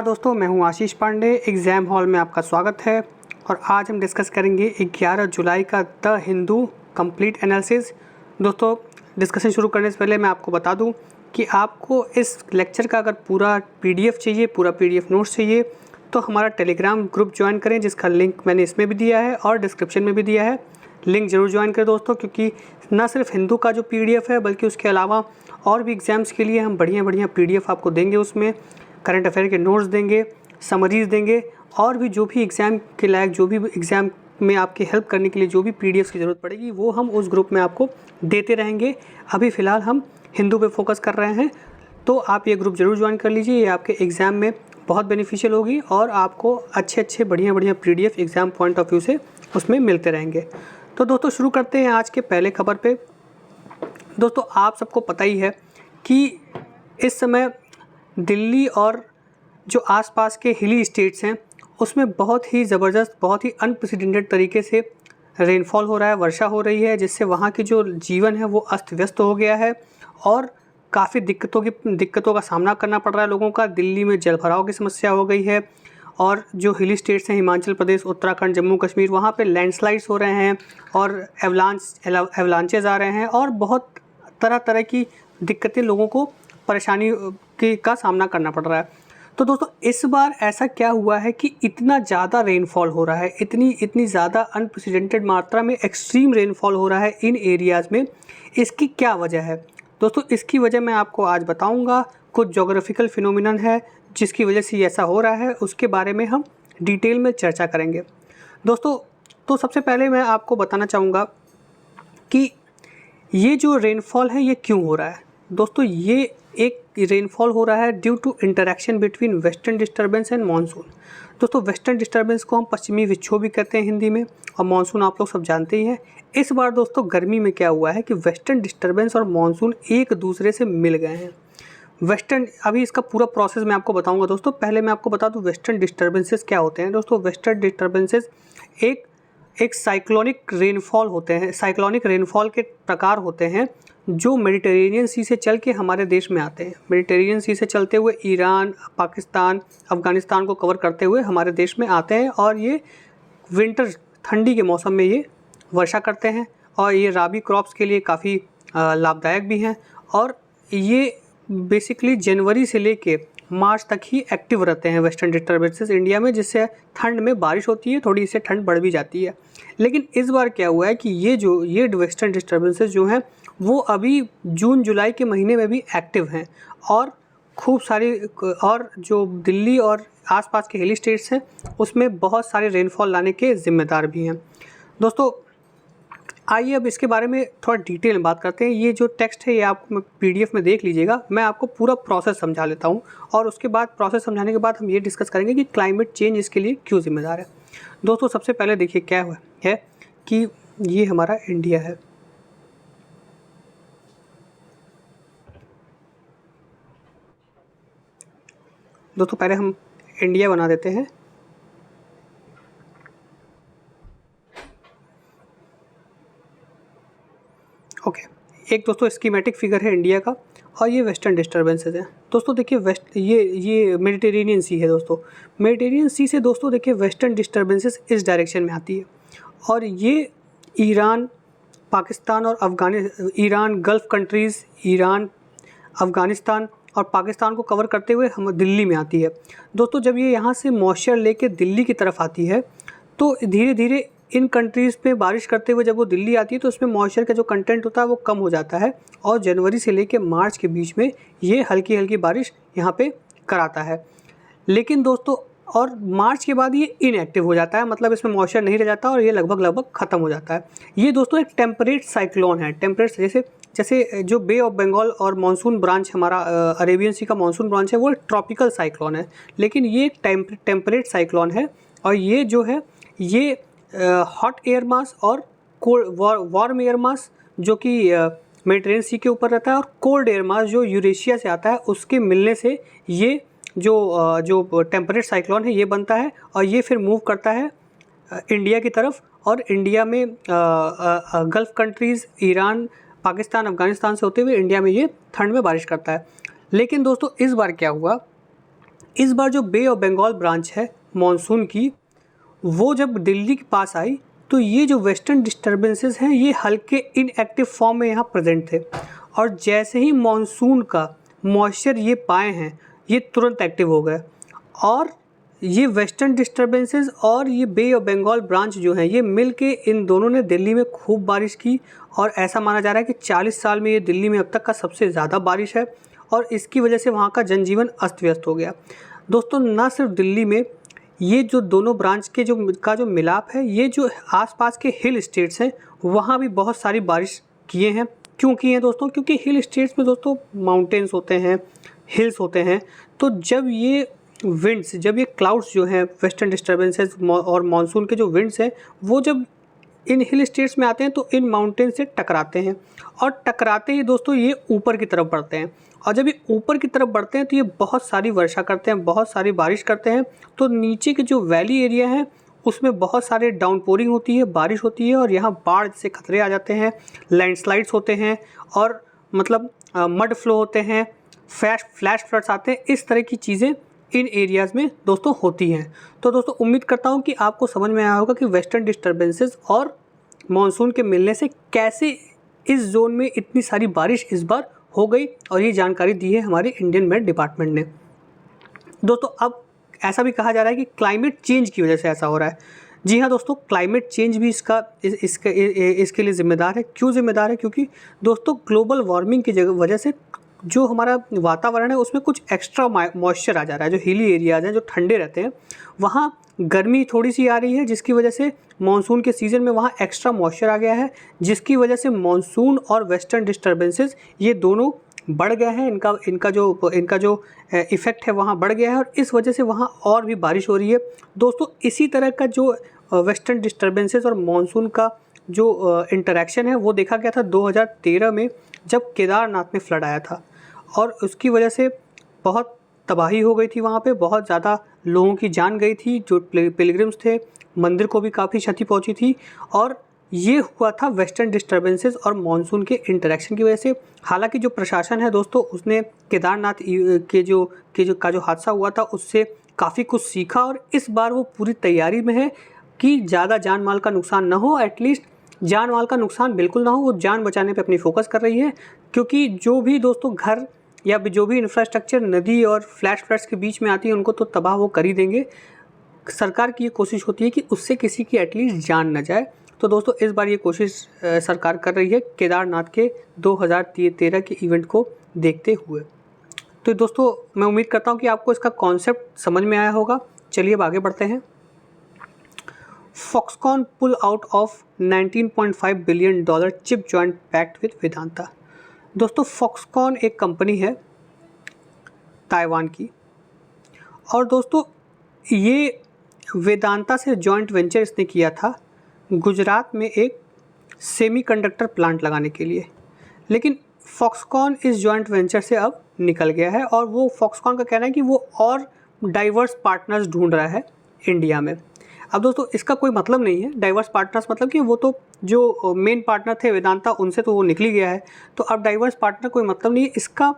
दोस्तों, मैं हूं आशीष पांडे। एग्ज़ाम हॉल में आपका स्वागत है और आज हम डिस्कस करेंगे 11 जुलाई का द हिंदू कंप्लीट एनालिसिस। दोस्तों, डिस्कशन शुरू करने से पहले मैं आपको बता दूं कि आपको इस लेक्चर का अगर पूरा पीडीएफ चाहिए, पूरा पीडीएफ नोट्स चाहिए, तो हमारा टेलीग्राम ग्रुप ज्वाइन करें, जिसका लिंक मैंने इसमें भी दिया है और डिस्क्रिप्शन में भी दिया है। लिंक ज़रूर ज्वाइन करें दोस्तों, क्योंकि ना सिर्फ हिंदू का जो पीडीएफ है बल्कि उसके अलावा और भी एग्ज़ाम्स के लिए हम बढ़िया पीडीएफ आपको देंगे। उसमें करंट अफेयर के नोट्स देंगे, समरीज़ देंगे और भी जो भी एग्ज़ाम के लायक, जो भी एग्ज़ाम में आपकी हेल्प करने के लिए जो भी पीडीएफ की ज़रूरत पड़ेगी वो हम उस ग्रुप में आपको देते रहेंगे। अभी फ़िलहाल हम हिंदू पे फोकस कर रहे हैं, तो आप ये ग्रुप ज़रूर ज्वाइन कर लीजिए। ये आपके एग्ज़ाम में बहुत बेनिफिशियल होगी और आपको अच्छे बढ़िया PDF exam point of view से उसमें मिलते रहेंगे। तो दोस्तों, शुरू करते हैं आज के पहले खबर पे। दोस्तों, आप सबको पता ही है कि इस समय दिल्ली और जो आसपास के हिली स्टेट्स हैं उसमें बहुत ही ज़बरदस्त, बहुत ही अनप्रेसिडेंटेड तरीके से रेनफॉल हो रहा है, वर्षा हो रही है, जिससे वहाँ की जो जीवन है वो अस्त व्यस्त हो गया है और काफ़ी दिक्कतों का सामना करना पड़ रहा है लोगों का। दिल्ली में जलभराव की समस्या हो गई है और जो हिली स्टेट्स हैं, हिमाचल प्रदेश, उत्तराखंड, जम्मू कश्मीर, वहाँ पे लैंडस्लाइड्स हो रहे हैं और एवलांचेज आ रहे हैं और बहुत तरह की दिक्कतें, लोगों को परेशानी का सामना करना पड़ रहा है। तो दोस्तों, इस बार ऐसा क्या हुआ है कि इतना ज़्यादा रेनफॉल हो रहा है, इतनी ज़्यादा अनप्रेसिडेंटेड मात्रा में एक्सट्रीम रेनफॉल हो रहा है इन एरियाज़ में। इसकी क्या वजह है दोस्तों? इसकी वजह मैं आपको आज बताऊंगा। कुछ जोग्राफिकल फिनोमिनन है जिसकी वजह से ऐसा हो रहा है, उसके बारे में हम डिटेल में चर्चा करेंगे दोस्तों। तो सबसे पहले मैं आपको बताना चाहूँगा कि ये जो रेनफॉल है ये क्यों हो रहा है। दोस्तों, ये एक रेनफॉल हो रहा है due to interaction between western disturbance and monsoon. दोस्तों, वेस्टर्न डिस्टर्बेंस को हम पश्चिमी विक्षोभ भी कहते हैं हिंदी में, और मानसून आप लोग सब जानते ही हैं। इस बार दोस्तों गर्मी में क्या हुआ है कि वेस्टर्न डिस्टर्बेंस और मानसून एक दूसरे से मिल गए हैं। अभी इसका पूरा प्रोसेस मैं आपको बताऊंगा दोस्तों। पहले मैं आपको बता दूं वेस्टर्न डिस्टर्बेंसेस क्या होते हैं। दोस्तों, वेस्टर्न डिस्टर्बेंसेस एक साइक्लोनिक रेनफॉल होते हैं, साइक्लोनिक रेनफॉल के प्रकार होते हैं जो मेडिटेरेनियन सी से चल के हमारे देश में आते हैं। मेडिटेरेनियन सी से चलते हुए ईरान, पाकिस्तान, अफ़गानिस्तान को कवर करते हुए हमारे देश में आते हैं और ये विंटर, ठंडी के मौसम में ये वर्षा करते हैं और ये राबी क्रॉप्स के लिए काफ़ी लाभदायक भी हैं। और ये बेसिकली जनवरी से लेके मार्च तक ही एक्टिव रहते हैं वेस्टर्न डिस्टर्बेंसेस इंडिया में, जिससे ठंड में बारिश होती है, थोड़ी इससे ठंड बढ़ भी जाती है। लेकिन इस बार क्या हुआ है कि ये वेस्टर्न डिस्टर्बेंसेस जो हैं वो अभी जून जुलाई के महीने में भी एक्टिव हैं और खूब सारी, और जो दिल्ली और आसपास के हिली स्टेट्स हैं उसमें बहुत सारे रेनफॉल लाने के ज़िम्मेदार भी हैं। दोस्तों, आइए अब इसके बारे में थोड़ा डिटेल में बात करते हैं। ये जो टेक्स्ट है ये आप पीडीएफ में देख लीजिएगा। मैं आपको पूरा प्रोसेस समझा लेता हूँ और उसके बाद, प्रोसेस समझाने के बाद हम ये डिस्कस करेंगे कि क्लाइमेट चेंज इसके लिए क्यों जिम्मेदार है। दोस्तों, सबसे पहले देखिए क्या हुआ है कि ये हमारा इंडिया है। दोस्तों, पहले हम इंडिया बना देते हैं। ओके, एक दोस्तों स्कीमेटिक फिगर है इंडिया का और ये वेस्टर्न डिस्टर्बेंसेस हैं। दोस्तों देखिए, ये मेडिटेरेनियन सी है दोस्तों। मेडिटेरेनियन सी से दोस्तों देखिए वेस्टर्न डिस्टर्बेंसेस इस डायरेक्शन में आती है और ये ईरान, पाकिस्तान और Iran, gulf countries, Iran, Afghanistan और पाकिस्तान को कवर करते हुए हम दिल्ली में आती है। दोस्तों, जब ये यहाँ से मॉइस्चर लेके दिल्ली की तरफ आती है तो धीरे धीरे इन कंट्रीज़ पे बारिश करते हुए जब वो दिल्ली आती है तो उसमें मॉइस्चर का जो कंटेंट होता है वो कम हो जाता है और जनवरी से लेके मार्च के बीच में ये हल्की बारिश यहाँ पे कराता है। लेकिन दोस्तों, और मार्च के बाद ये इनएक्टिव हो जाता है, मतलब इसमें मॉइस्चर नहीं रह जाता और ये लगभग ख़त्म हो जाता है। ये दोस्तों एक टेम्परेट साइक्लोन है। टेम्परेट जैसे जो बे ऑफ बंगाल और मानसून ब्रांच हमारा अरेबियन सी का मानसून ब्रांच है वो एक ट्रॉपिकल साइक्लोन है, लेकिन ये एक टेम्परेट साइक्लोन है और ये जो है ये हॉट एयर मास और वार्म एयर मास जो कि मेडिटेरेनियन सी के ऊपर रहता है और कोल्ड एयर मास जो यूरेशिया से आता है उसके मिलने से ये जो टेम्परेट साइक्लोन है ये बनता है और ये फिर मूव करता है इंडिया की तरफ और इंडिया में gulf countries, Iran, Pakistan, Afghanistan से होते हुए इंडिया में ये ठंड में बारिश करता है। लेकिन दोस्तों, इस बार क्या हुआ इस बार जो बे ऑफ बंगाल ब्रांच है मॉनसून की, वो जब दिल्ली के पास आई तो ये जो वेस्टर्न डिस्टर्बेंसेस हैं ये हल्के इनएक्टिव फॉर्म में यहाँ प्रेजेंट थे, और जैसे ही मॉनसून का मॉइस्चर ये पाए हैं ये तुरंत एक्टिव हो गए, और ये वेस्टर्न डिस्टर्बेंसेस और ये बे ऑफ बंगाल ब्रांच जो है ये मिल के इन दोनों ने दिल्ली में खूब बारिश की, और ऐसा माना जा रहा है कि 40 साल में ये दिल्ली में अब तक का सबसे ज़्यादा बारिश है, और इसकी वजह से वहाँ का जनजीवन अस्त व्यस्त हो गया। दोस्तों, ना सिर्फ दिल्ली में ये जो दोनों ब्रांच के जो मिलाप है, ये जो आसपास के हिल स्टेट्स हैं वहाँ भी बहुत सारी बारिश किए हैं। क्यों किए हैं दोस्तों? क्योंकि हिल स्टेट्स में दोस्तों माउंटेन्स होते हैं, हिल्स होते हैं, तो जब ये विंड्स, जब ये क्लाउड्स जो हैं वेस्टर्न डिस्टर्बेंसेस और मानसून के जो विंड्स हैं वो जब इन हिल स्टेट्स में आते हैं तो इन माउंटेन से टकराते हैं, और टकराते ही दोस्तों ये ऊपर की तरफ बढ़ते हैं, और जब ये ऊपर की तरफ बढ़ते हैं तो ये बहुत सारी वर्षा करते हैं, बहुत सारी बारिश करते हैं। तो नीचे के जो वैली एरिया है उसमें बहुत सारे डाउनपोरिंग होती है, बारिश होती है, और यहाँ बाढ़ से खतरे आ जाते हैं, लैंडस्लाइड्स होते हैं, और मतलब मड फ्लो होते हैं, फ्लैश फ्लड्स आते हैं। इस तरह की चीज़ें इन एरियाज़ में दोस्तों होती हैं। तो दोस्तों, उम्मीद करता हूँ कि आपको समझ में आया होगा कि वेस्टर्न डिस्टर्बेंसेस और मॉनसून के मिलने से कैसे इस जोन में इतनी सारी बारिश इस बार हो गई, और ये जानकारी दी है हमारे इंडियन मेट डिपार्टमेंट ने। दोस्तों, अब ऐसा भी कहा जा रहा है कि क्लाइमेट चेंज की वजह से ऐसा हो रहा है। जी हाँ दोस्तों, क्लाइमेट चेंज भी इसके लिए ज़िम्मेदार है। क्यों ज़िम्मेदार है? क्योंकि दोस्तों ग्लोबल वार्मिंग की वजह से जो हमारा वातावरण है उसमें कुछ एक्स्ट्रा मॉइस्चर आ जा रहा है। जो हिली एरियाज़ हैं, जो ठंडे रहते हैं, वहाँ गर्मी थोड़ी सी आ रही है, जिसकी वजह से मॉनसून के सीज़न में वहाँ एक्स्ट्रा मॉइस्चर आ गया है, जिसकी वजह से मॉनसून और वेस्टर्न डिस्टर्बेंसेस ये दोनों बढ़ गए हैं। इनका जो इफ़ेक्ट है वहाँ बढ़ गया है, और इस वजह से वहाँ और भी बारिश हो रही है। दोस्तों, इसी तरह का जो वेस्टर्न डिस्टर्बेंसेस और मॉनसून का जो इंटरेक्शन है वो देखा गया था 2013 में, जब केदारनाथ में फ्लड आया था, और उसकी वजह से बहुत तबाही हो गई थी वहाँ पे, बहुत ज़्यादा लोगों की जान गई थी, जो पिलग्रिम्स थे, मंदिर को भी काफ़ी क्षति पहुँची थी, और ये हुआ था वेस्टर्न डिस्टर्बेंसेस और मॉनसून के इंटरेक्शन की वजह से। हालांकि जो प्रशासन है दोस्तों, उसने केदारनाथ के जो हादसा हुआ था उससे काफ़ी कुछ सीखा, और इस बार वो पूरी तैयारी में है कि ज़्यादा जान माल का नुकसान ना हो, एटलीस्ट जान माल का नुकसान बिल्कुल ना हो। वो जान बचाने पे अपनी फोकस कर रही है, क्योंकि जो भी दोस्तों घर या जो भी इंफ्रास्ट्रक्चर नदी और फ्लैश फ्लड्स के बीच में आती है उनको तो तबाह वो कर ही देंगे। सरकार की ये कोशिश होती है कि उससे किसी की एटलीस्ट जान न जाए। तो दोस्तों, इस बार ये कोशिश सरकार कर रही है केदारनाथ के 2013 के इवेंट को देखते हुए। तो दोस्तों, मैं उम्मीद करता हूँ कि आपको इसका कॉन्सेप्ट समझ में आया होगा। चलिए अब आगे बढ़ते हैं। Foxconn pull out of $19.5 billion chip joint pact with Vedanta. दोस्तों, फॉक्सकॉन एक कंपनी है ताइवान की, और दोस्तों ये वेदांता से जॉइंट वेंचर इसने किया था गुजरात में एक सेमीकंडक्टर प्लांट लगाने के लिए। लेकिन फॉक्सकॉन इस जॉइंट वेंचर से अब निकल गया है, और वो फॉक्सकॉन का कहना है कि वो और डाइवर्स पार्टनर्स ढूंढ रहा है इंडिया में। अब दोस्तों, इसका कोई मतलब नहीं है डाइवर्स पार्टनर्स, मतलब कि वो तो जो मेन पार्टनर थे वेदांता, उनसे तो वो निकल गया है, तो अब डाइवर्स पार्टनर कोई मतलब नहीं है। इसका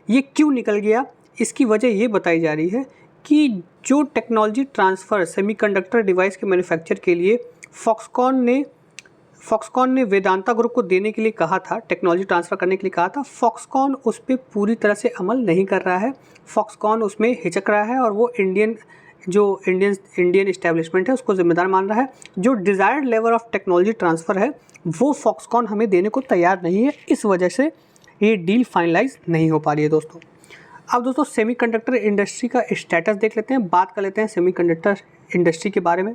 ये क्यों निकल गया, इसकी वजह ये बताई जा रही है कि जो टेक्नोलॉजी ट्रांसफ़र सेमीकंडक्टर डिवाइस के मैन्युफैक्चर के लिए फॉक्सकॉन ने वेदांता ग्रुप को देने के लिए कहा था, टेक्नोलॉजी ट्रांसफ़र करने के लिए कहा था, फॉक्सकॉन उस पर पूरी तरह से अमल नहीं कर रहा है। फॉक्सकॉन उसमें हिचक रहा है, और वो इंडियन इस्टेब्लिशमेंट है उसको ज़िम्मेदार मान रहा है। जो desired level of technology transfer है वो फॉक्सकॉन हमें देने को तैयार नहीं है, इस वजह से ये डील फाइनलाइज नहीं हो पा रही है दोस्तों। अब दोस्तों, सेमीकंडक्टर इंडस्ट्री का स्टेटस देख लेते हैं, बात कर लेते हैं सेमीकंडक्टर इंडस्ट्री के बारे में।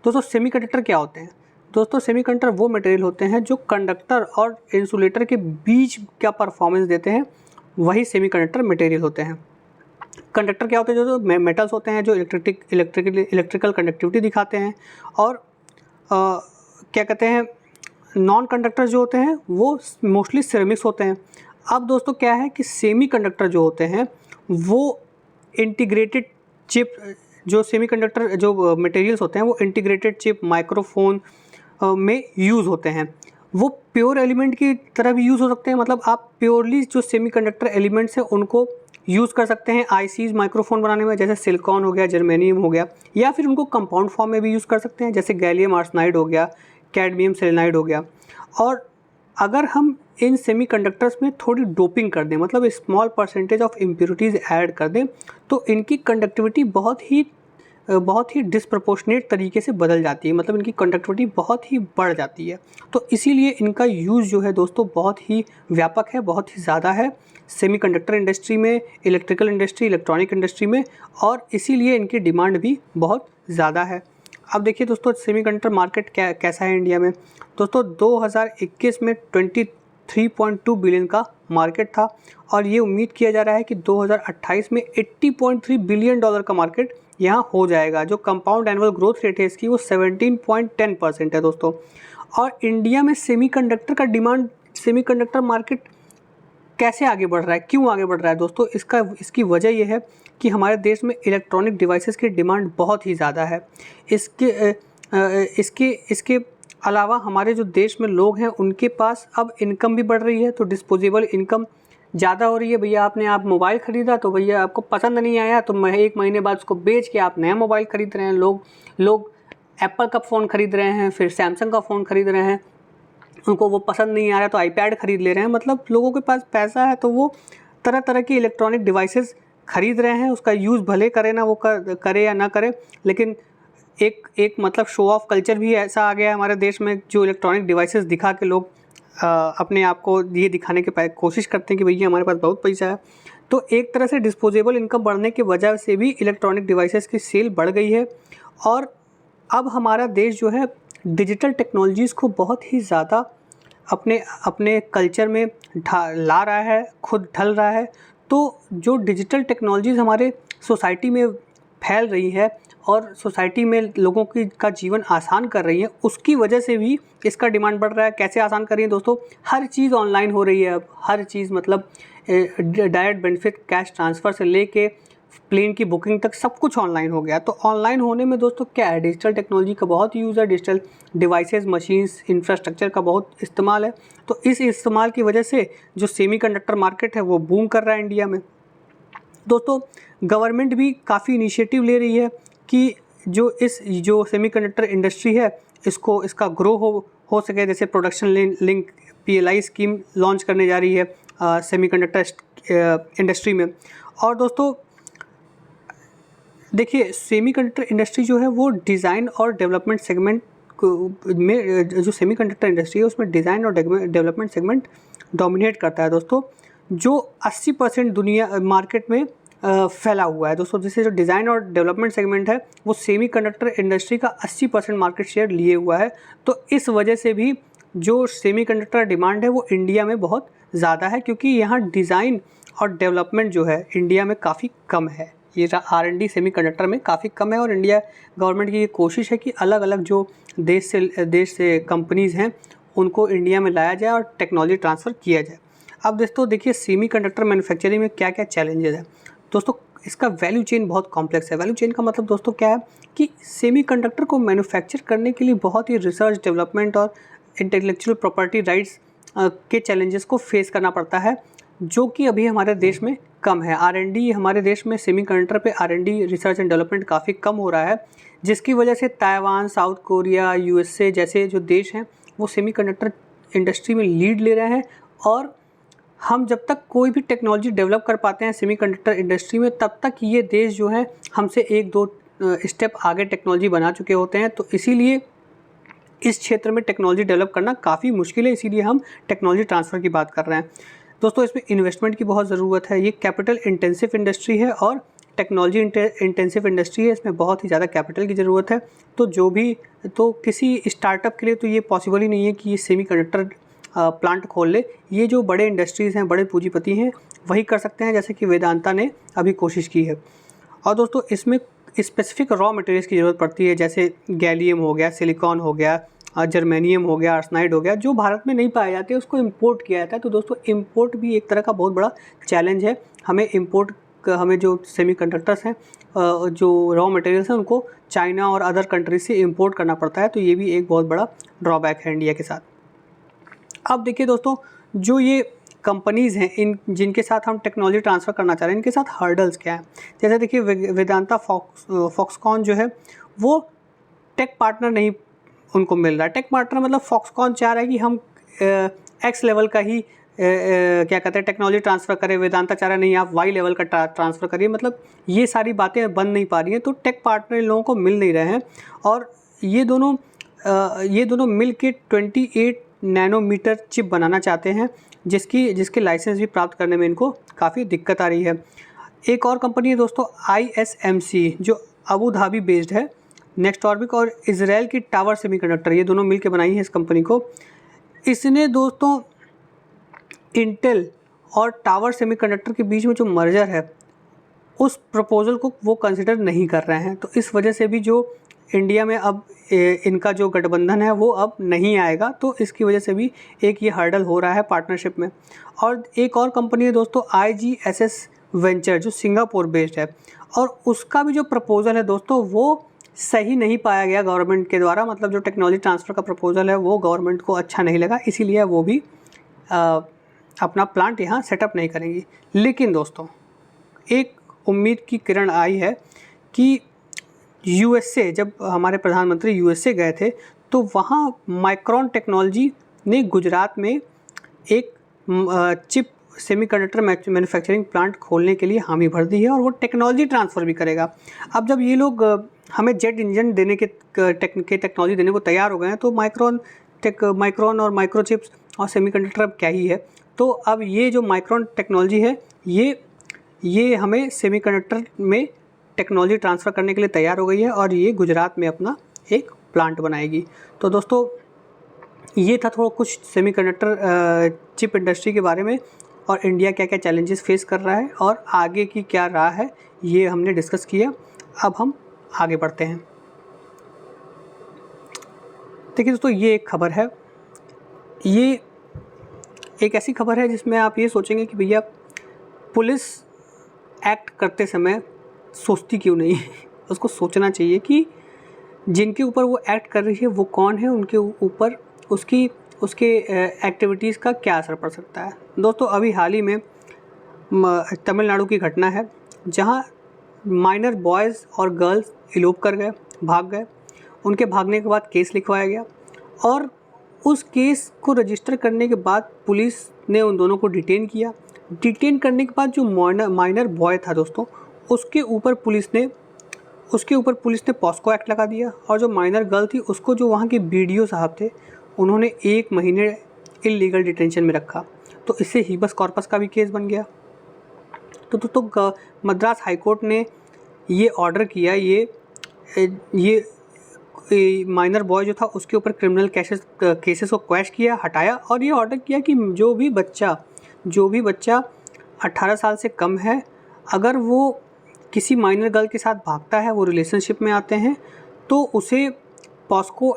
दोस्तों, सेमीकंडक्टर क्या होते हैं? दोस्तों, सेमीकंडक्टर वो मटेरियल होते हैं जो कंडक्टर और इंसुलेटर के बीच का परफॉर्मेंस देते हैं, वही सेमीकंडक्टर मटेरियल होते हैं। कंडक्टर क्या होते हैं? जो मेटल्स होते हैं जो इलेक्ट्रिकल कंडक्टिविटी दिखाते हैं, और क्या कहते हैं, नॉन कंडक्टर जो होते हैं वो मोस्टली सिरेमिक्स होते हैं। अब दोस्तों क्या है कि सेमीकंडक्टर जो होते हैं वो इंटीग्रेटेड चिप, जो सेमीकंडक्टर जो मटेरियल्स होते हैं वो इंटीग्रेटेड चिप, माइक्रोफोन में यूज़ होते हैं। वो प्योर एलिमेंट की तरह भी यूज़ हो सकते हैं, मतलब आप प्योरली जो सेमीकंडक्टर एलिमेंट्स हैं उनको यूज़ कर सकते हैं आईसीज माइक्रोफोन बनाने में, जैसे सिलिकॉन हो गया, जर्मेनियम हो गया, या फिर उनको कंपाउंड फॉर्म में भी यूज़ कर सकते हैं, जैसे गैलियम आर्सेनाइड हो गया, कैडमियम सेलेनाइड हो गया। और अगर हम इन सेमीकंडक्टर्स में थोड़ी डोपिंग कर दें, मतलब small percentage of impurities add कर दें, तो इनकी कंडक्टिविटी बहुत ही डिस्प्रपोर्शनेट तरीके से बदल जाती है, मतलब इनकी कंडक्टिविटी बहुत ही बढ़ जाती है। तो इसीलिए इनका यूज़ जो है दोस्तों बहुत ही व्यापक है, बहुत ही ज़्यादा है सेमीकंडक्टर इंडस्ट्री में, इलेक्ट्रिकल इंडस्ट्री, इलेक्ट्रॉनिक इंडस्ट्री में, और इसीलिए इनकी डिमांड भी बहुत ज़्यादा है। अब देखिए दोस्तों सेमीकंडक्टर मार्केट कैसा है इंडिया में। दोस्तों 2021 में 23.2 बिलियन का मार्केट था, और ये उम्मीद किया जा रहा है कि 2028 में $80.3 बिलियन का मार्केट यहाँ हो जाएगा। जो कंपाउंड एनुअल ग्रोथ रेट है इसकी वो 17.10% है दोस्तों। और इंडिया में सेमीकंडक्टर मार्केट कैसे आगे बढ़ रहा है, क्यों आगे बढ़ रहा है दोस्तों? इसकी वजह यह है कि हमारे देश में इलेक्ट्रॉनिक डिवाइसेस की डिमांड बहुत ही ज़्यादा है। इसके अलावा हमारे जो देश में लोग हैं उनके पास अब इनकम भी बढ़ रही है, तो डिस्पोजेबल इनकम ज़्यादा हो रही है। भैया आप मोबाइल ख़रीदा तो भैया आपको पसंद नहीं आया तो 1 महीने बाद उसको बेच के आप नया मोबाइल ख़रीद रहे हैं। लोग एप्पल का फ़ोन ख़रीद रहे हैं, फिर सैमसंग का फ़ोन ख़रीद रहे हैं, उनको वो पसंद नहीं आ रहा तो आईपैड ख़रीद ले रहे हैं। मतलब लोगों के पास पैसा है तो वो तरह तरह की इलेक्ट्रॉनिक डिवाइसेस ख़रीद रहे हैं। उसका यूज़ भले करे ना, वो करे या ना करे, लेकिन एक मतलब शो ऑफ कल्चर भी ऐसा आ गया है हमारे देश में, जो इलेक्ट्रॉनिक डिवाइसेस दिखा के लोग अपने आप को ये दिखाने की कोशिश करते हैं कि भैया हमारे पास बहुत पैसा है। तो एक तरह से डिस्पोजेबल इनकम बढ़ने की वजह से भी इलेक्ट्रॉनिक डिवाइसेस की सेल बढ़ गई है। और अब हमारा देश जो है डिजिटल टेक्नोलॉजीज़ को बहुत ही ज़्यादा अपने कल्चर में ला रहा है, खुद ढल रहा है। तो जो डिजिटल टेक्नोलॉजीज़ हमारे सोसाइटी में फैल रही है और सोसाइटी में लोगों का जीवन आसान कर रही है, उसकी वजह से भी इसका डिमांड बढ़ रहा है। कैसे आसान कर रही है दोस्तों? हर चीज़ ऑनलाइन हो रही है अब, हर चीज़, मतलब डायरेक्ट बेनिफिट कैश ट्रांसफ़र से लेके प्लेन की बुकिंग तक सब कुछ ऑनलाइन हो गया। तो ऑनलाइन होने में दोस्तों क्या है, डिजिटल टेक्नोलॉजी का बहुत यूज़ है, डिजिटल डिवाइसेस, मशीन्स, इंफ्रास्ट्रक्चर का बहुत इस्तेमाल है। तो इस इस्तेमाल की वजह से जो सेमीकंडक्टर मार्केट है वो बूम कर रहा है इंडिया में। दोस्तों गवर्नमेंट भी काफ़ी इनिशिएटिव ले रही है कि जो सेमीकंडक्टर इंडस्ट्री है इसका ग्रो हो सके। जैसे production link PLI scheme launch करने जा रही है सेमीकंडक्टर इंडस्ट्री में। और दोस्तों देखिए सेमीकंडक्टर इंडस्ट्री जो है वो डिज़ाइन और डेवलपमेंट सेगमेंट में, जो सेमीकंडक्टर इंडस्ट्री है उसमें डिज़ाइन और डेवलपमेंट सेगमेंट डोमिनेट करता है दोस्तों, जो 80% दुनिया मार्केट में फैला हुआ है दोस्तों। जैसे जो डिज़ाइन और डेवलपमेंट सेगमेंट है वो सेमीकंडक्टर इंडस्ट्री का 80% मार्केट शेयर लिए हुआ है। तो इस वजह से भी जो सेमीकंडक्टर डिमांड है वो इंडिया में बहुत ज़्यादा है, क्योंकि यहाँ डिज़ाइन और डेवलपमेंट जो है इंडिया में काफ़ी कम है। ये R&D सेमीकंडक्टर में काफ़ी कम है, और इंडिया गवर्नमेंट की ये कोशिश है कि अलग अलग जो देश से कंपनीज़ हैं उनको इंडिया में लाया जाए और टेक्नोलॉजी ट्रांसफ़र किया जाए। अब दोस्तों देखिए सेमीकंडक्टर मैन्युफैक्चरिंग में क्या क्या चैलेंजेस हैं दोस्तों। इसका वैल्यू चेन बहुत कॉम्प्लेक्स है। वैल्यू चेन का मतलब दोस्तों क्या है कि सेमीकंडक्टर को मैन्युफैक्चर करने के लिए बहुत ही रिसर्च, डेवलपमेंट और इंटेलेक्चुअल प्रॉपर्टी राइट्स के चैलेंजेस को फेस करना पड़ता है, जो कि अभी हमारे देश में कम है। R&D हमारे देश में सेमीकंडक्टर पे R&D रिसर्च एंड डेवलपमेंट काफ़ी कम हो रहा है, जिसकी वजह से ताइवान, साउथ कोरिया, USA जैसे जो देश हैं वो सेमीकंडक्टर इंडस्ट्री में लीड ले रहे हैं। और हम जब तक कोई भी टेक्नोलॉजी डेवलप कर पाते हैं सेमीकंडक्टर इंडस्ट्री में, तब तक ये देश जो है हमसे 1-2 स्टेप आगे टेक्नोलॉजी बना चुके होते हैं। तो इसीलिए इस क्षेत्र में टेक्नोलॉजी डेवलप करना काफ़ी मुश्किल है, इसीलिए हम टेक्नोलॉजी ट्रांसफ़र की बात कर रहे हैं दोस्तों। इसमें इन्वेस्टमेंट की बहुत ज़रूरत है। ये कैपिटल इंटेंसिव इंडस्ट्री है और टेक्नोलॉजी इंटेंसिव इंडस्ट्री है, इसमें बहुत ही ज़्यादा कैपिटल की ज़रूरत है। तो किसी स्टार्टअप के लिए तो ये पॉसिबल ही नहीं है कि ये सेमीकंडक्टर प्लांट खोल ले। ये जो बड़े इंडस्ट्रीज़ हैं, बड़े पूंजीपति हैं, वही कर सकते हैं, जैसे कि वेदांता ने अभी कोशिश की है। और दोस्तों इसमें स्पेसिफिक रॉ मटेरियल्स की ज़रूरत पड़ती है, जैसे गैलियम हो गया, सिलिकॉन हो गया, जर्मेनियम हो गया, आर्सेनाइड हो गया, जो भारत में नहीं पाए जाते उसको इंपोर्ट किया जाता है। तो दोस्तों इंपोर्ट भी एक तरह का बहुत बड़ा चैलेंज है। हमें जो सेमीकंडक्टर्स हैं, जो रॉ मटेरियल्स हैं, उनको चाइना और अदर कंट्रीज से इंपोर्ट करना पड़ता है। तो ये भी एक बहुत बड़ा ड्रॉबैक है इंडिया के साथ। अब देखिए दोस्तों, जो ये कंपनीज़ हैं इन जिनके साथ हम टेक्नोलॉजी ट्रांसफ़र करना चाह रहे हैं, इनके साथ हर्डल्स क्या हैं। जैसे देखिए वेदांता फॉक्सकॉन जो है वो टेक पार्टनर नहीं उनको मिल रहा है। टेक पार्टनर मतलब फॉक्सकॉन चाह रहा है कि हम एक्स लेवल का ही क्या कहते हैं टेक्नोलॉजी ट्रांसफ़र करें, वेदांता चाह रहा है नहीं आप वाई लेवल का ट्रांसफ़र करिए। मतलब ये सारी बातें बन नहीं पा रही हैं, तो टेक पार्टनर इन लोगों को मिल नहीं रहे हैं और ये दोनों मिल के 28 नैनोमीटर चिप बनाना चाहते हैं, जिसके लाइसेंस भी प्राप्त करने में इनको काफ़ी दिक्कत आ रही है। एक और कंपनी है दोस्तों ISMC, जो अबू धाबी बेस्ड है। नेक्स्टॉर्बिक और इजराइल की टावर सेमीकंडक्टर, ये दोनों मिलकर बनाई है इस कंपनी को। इसने दोस्तों इंटेल और टावर सेमीकंडक्टर के बीच में जो मर्जर है उस प्रपोज़ल को वो कंसिडर नहीं कर रहे हैं। तो इस वजह से भी जो इंडिया में अब इनका जो गठबंधन है वो अब नहीं आएगा, तो इसकी वजह से भी एक ये हर्डल हो रहा है पार्टनरशिप में। और एक और कंपनी है दोस्तों IGSS वेंचर, जो सिंगापुर बेस्ड है, और उसका भी जो प्रपोज़ल है दोस्तों वो सही नहीं पाया गया गवर्नमेंट के द्वारा। मतलब जो टेक्नोलॉजी ट्रांसफ़र का प्रपोज़ल है वो गवर्नमेंट को अच्छा नहीं लगा, इसीलिए वो भी अपना प्लांट यहाँ सेटअप नहीं करेंगी। लेकिन दोस्तों एक उम्मीद की किरण आई है कि USA, जब हमारे प्रधानमंत्री USA गए थे तो वहाँ माइक्रॉन टेक्नोलॉजी ने गुजरात में एक चिप सेमीकंडक्टर मैन्युफैक्चरिंग प्लांट खोलने के लिए हामी भर दी है और वो टेक्नोलॉजी ट्रांसफ़र भी करेगा। अब जब ये लोग हमें जेट इंजन देने के टेक्नोलॉजी देने को तैयार हो गए हैं, तो माइक्रॉन और माइक्रोचिप्स और सेमीकंडक्टर अब क्या ही है। तो अब ये जो माइक्रॉन टेक्नोलॉजी है ये हमें सेमीकंडक्टर में टेक्नोलॉजी ट्रांसफ़र करने के लिए तैयार हो गई है और ये गुजरात में अपना एक प्लांट बनाएगी। तो दोस्तों ये था थोड़ा कुछ सेमीकंडक्टर चिप इंडस्ट्री के बारे में, और इंडिया क्या क्या चैलेंजेस फेस कर रहा है और आगे की क्या राह है, ये हमने डिस्कस किया। अब हम आगे बढ़ते हैं। देखिए दोस्तों, ये एक खबर है, ये एक ऐसी खबर है जिसमें आप ये सोचेंगे कि भैया पुलिस एक्ट करते समय सोचती क्यों नहीं उसको सोचना चाहिए कि जिनके ऊपर वो एक्ट कर रही है वो कौन है, उनके ऊपर उसके एक्टिविटीज़ का क्या असर पड़ सकता है। दोस्तों अभी हाल ही में तमिलनाडु की घटना है जहाँ माइनर बॉयज़ और गर्ल्स इलोप कर गए, भाग गए। उनके भागने के बाद केस लिखवाया गया और उस केस को रजिस्टर करने के बाद पुलिस ने उन दोनों को डिटेन किया। डिटेन करने के बाद जो माइनर बॉय था दोस्तों, उसके ऊपर पुलिस ने पॉस्को एक्ट लगा दिया, और जो माइनर गर्ल थी उसको, जो वहाँ के BDO साहब थे, उन्होंने 1 महीने इल्लीगल डिटेंशन में रखा। तो इससे हीबस कॉर्पस का भी केस बन गया। तो मद्रास हाईकोर्ट ने ये ऑर्डर किया, ये माइनर बॉय जो था उसके ऊपर क्रिमिनल केसेस को क्वैश किया, हटाया, और ये ऑर्डर किया कि जो भी बच्चा 18 साल से कम है, अगर वो किसी माइनर गर्ल के साथ भागता है, वो रिलेशनशिप में आते हैं, तो उसे पॉस्को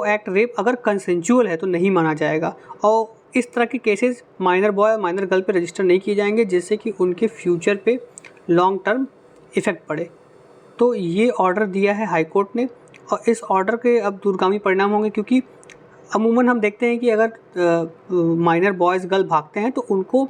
एक्ट रेप अगर कंसेंचुअल है तो नहीं माना जाएगा, और इस तरह के cases minor boy minor girl पे रजिस्टर नहीं किए जाएंगे, जिससे कि उनके फ्यूचर पे लॉन्ग टर्म इफ़ेक्ट पड़े। तो ये ऑर्डर दिया है हाई कोर्ट ने, और इस ऑर्डर के अब दूरगामी परिणाम होंगे, क्योंकि अमूमन हम देखते हैं कि अगर माइनर बॉयज़ गर्ल भागते हैं तो उनको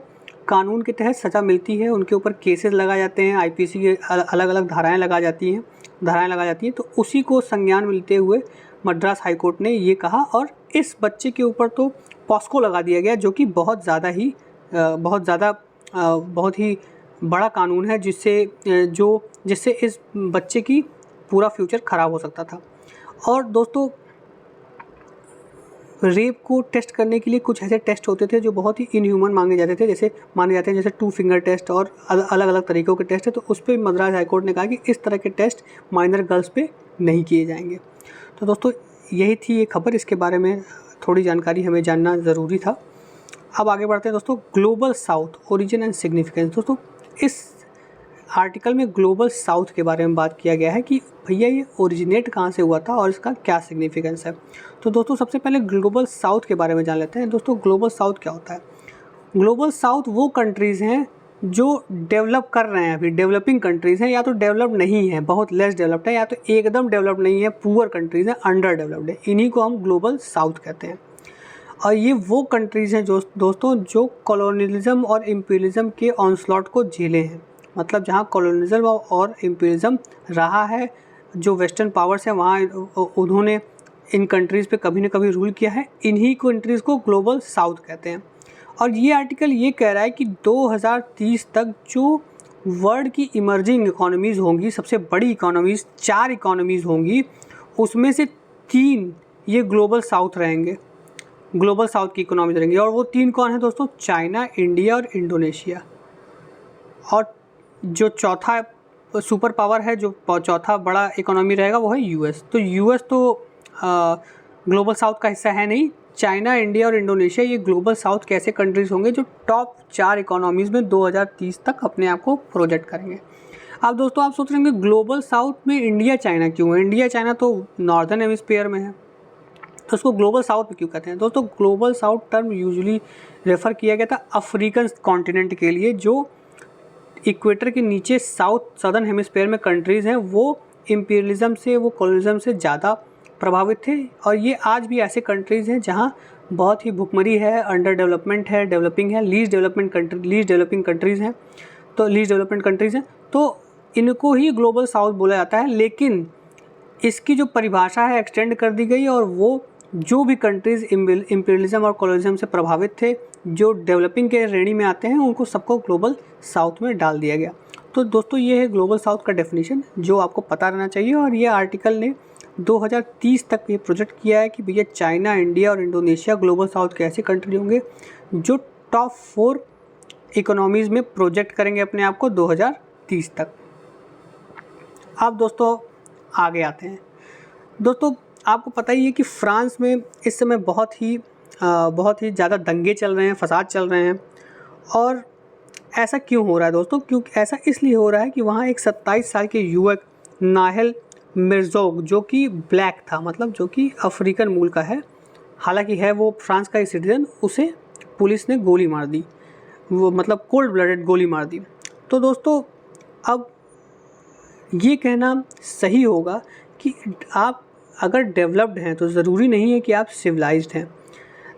कानून के तहत सज़ा मिलती है, उनके ऊपर केसेस लगाए जाते हैं, IPC की अलग अलग धाराएं लगाई जाती हैं। तो उसी को संज्ञान मिलते हुए मद्रास हाई कोर्ट ने ये कहा, और इस बच्चे के ऊपर तो पॉस्को लगा दिया गया, जो कि बहुत ही बड़ा कानून है, जिससे इस बच्चे की पूरा फ्यूचर ख़राब हो सकता था। और दोस्तों रेप को टेस्ट करने के लिए कुछ ऐसे टेस्ट होते थे जो बहुत ही इनह्यूमन माने जाते हैं, जैसे 2 फिंगर टेस्ट और अलग अलग तरीक़ों के टेस्ट है। तो उस पर मद्रास हाईकोर्ट ने कहा कि इस तरह के टेस्ट माइनर गर्ल्स पे नहीं किए जाएंगे। तो दोस्तों यही थी ये खबर, इसके बारे में थोड़ी जानकारी हमें जानना ज़रूरी था। अब आगे बढ़ते हैं दोस्तों, global south origin and significance. दोस्तों इस आर्टिकल में ग्लोबल साउथ के बारे में बात किया गया है कि भैया ये ओरिजिनेट कहाँ से हुआ था और इसका क्या सिग्निफिकेंस है। तो दोस्तों सबसे पहले ग्लोबल साउथ के बारे में जान लेते हैं। दोस्तों ग्लोबल साउथ क्या होता है? ग्लोबल साउथ वो कंट्रीज़ हैं जो डेवलप कर रहे हैं, अभी डेवलपिंग कंट्रीज़ हैं, या तो डेवलप नहीं है, बहुत लेस डेवलप्ड है, या तो एकदम डेवलप नहीं है, पुअर कंट्रीज़ हैं, अंडर डेवलप्ड है। इन्हीं को हम ग्लोबल साउथ कहते हैं। और ये वो कंट्रीज़ हैं जो दोस्तों जो कॉलोनियलिज्म और इम्पीरियलिज्म के ऑनस्लॉट को झेले हैं। मतलब जहाँ कॉलोनियलिज्म और इम्पीरियलिज्म रहा है, जो वेस्टर्न पावर्स हैं वहाँ उन्होंने इन कंट्रीज़ पे कभी न कभी रूल किया है। इन्हीं कंट्रीज़ को ग्लोबल साउथ कहते हैं। और ये आर्टिकल ये कह रहा है कि 2030 तक जो वर्ल्ड की इमर्जिंग इकोनॉमीज़ होंगी, सबसे बड़ी इकोनॉमीज़ 4 इकोनॉमीज़ होंगी, उसमें से 3 ये ग्लोबल साउथ रहेंगे, ग्लोबल साउथ की इकोनॉमीज़ रहेंगी। और वो 3 कौन है दोस्तों? चाइना, इंडिया और इंडोनेशिया। और जो चौथा सुपर पावर है, जो चौथा बड़ा इकोनॉमी रहेगा वो है यूएस। तो यूएस तो ग्लोबल साउथ का हिस्सा है नहीं। चाइना, इंडिया और इंडोनेशिया ये ग्लोबल साउथ के ऐसे कंट्रीज़ होंगे जो टॉप 4 इकोनॉमीज़ में 2030 तक अपने आप को प्रोजेक्ट करेंगे। अब दोस्तों आप सोच रहे होंगे ग्लोबल साउथ में इंडिया चाइना क्यों है? इंडिया चाइना तो नॉर्दर्न हेमिस्फीयर में है, तो उसको ग्लोबल साउथ में क्यों कहते हैं? दोस्तों global south term usually refer किया गया था अफ्रीकन कॉन्टिनेंट के लिए, जो इक्वेटर के नीचे साउथ सदर्न हेमिस्फीयर में कंट्रीज़ हैं, वो इम्पीरियलिज्म से, वो कॉलोनिज्म से ज़्यादा प्रभावित थे। और ये आज भी ऐसे कंट्रीज़ हैं जहाँ बहुत ही भुखमरी है, अंडर डेवलपमेंट है, डेवलपिंग है, लीस्ट डेवलपमेंट कंट्रीज़ हैं, तो लीस्ट डेवलपमेंट कंट्रीज़ हैं, तो इनको ही ग्लोबल साउथ बोला जाता है। लेकिन इसकी जो परिभाषा है एक्सटेंड कर दी गई, और वो जो भी कंट्रीज़ इम्पीरियलिज्म और कॉलोनिज्म से प्रभावित थे, जो डेवलपिंग के श्रेणी में आते हैं, उनको सबको ग्लोबल साउथ में डाल दिया गया। तो दोस्तों ये है ग्लोबल साउथ का डेफिनेशन, जो आपको पता रहना चाहिए। और ये आर्टिकल ने 2030 तक ये प्रोजेक्ट किया है कि भैया चाइना, इंडिया और इंडोनेशिया ग्लोबल साउथ के ऐसे कंट्री होंगे जो टॉप 4 इकोनॉमीज़ में प्रोजेक्ट करेंगे अपने आप को 2030 तक। अब दोस्तों आगे आते हैं। दोस्तों आपको पता ही है कि फ्रांस में इस समय बहुत ही ज़्यादा दंगे चल रहे हैं, फसाद चल रहे हैं। और ऐसा क्यों हो रहा है दोस्तों? क्योंकि ऐसा इसलिए हो रहा है कि वहाँ एक 27 साल के युवक नाहिल मिर्ज़ोग, जो कि ब्लैक था, मतलब जो कि अफ्रीकन मूल का है, हालांकि है वो फ्रांस का ही सिटीज़न, उसे पुलिस ने गोली मार दी, वो मतलब कोल्ड ब्लडेड गोली मार दी। तो दोस्तों अब ये कहना सही होगा कि आप अगर डेवलप्ड हैं तो ज़रूरी नहीं है कि आप सिविलाइज्ड हैं।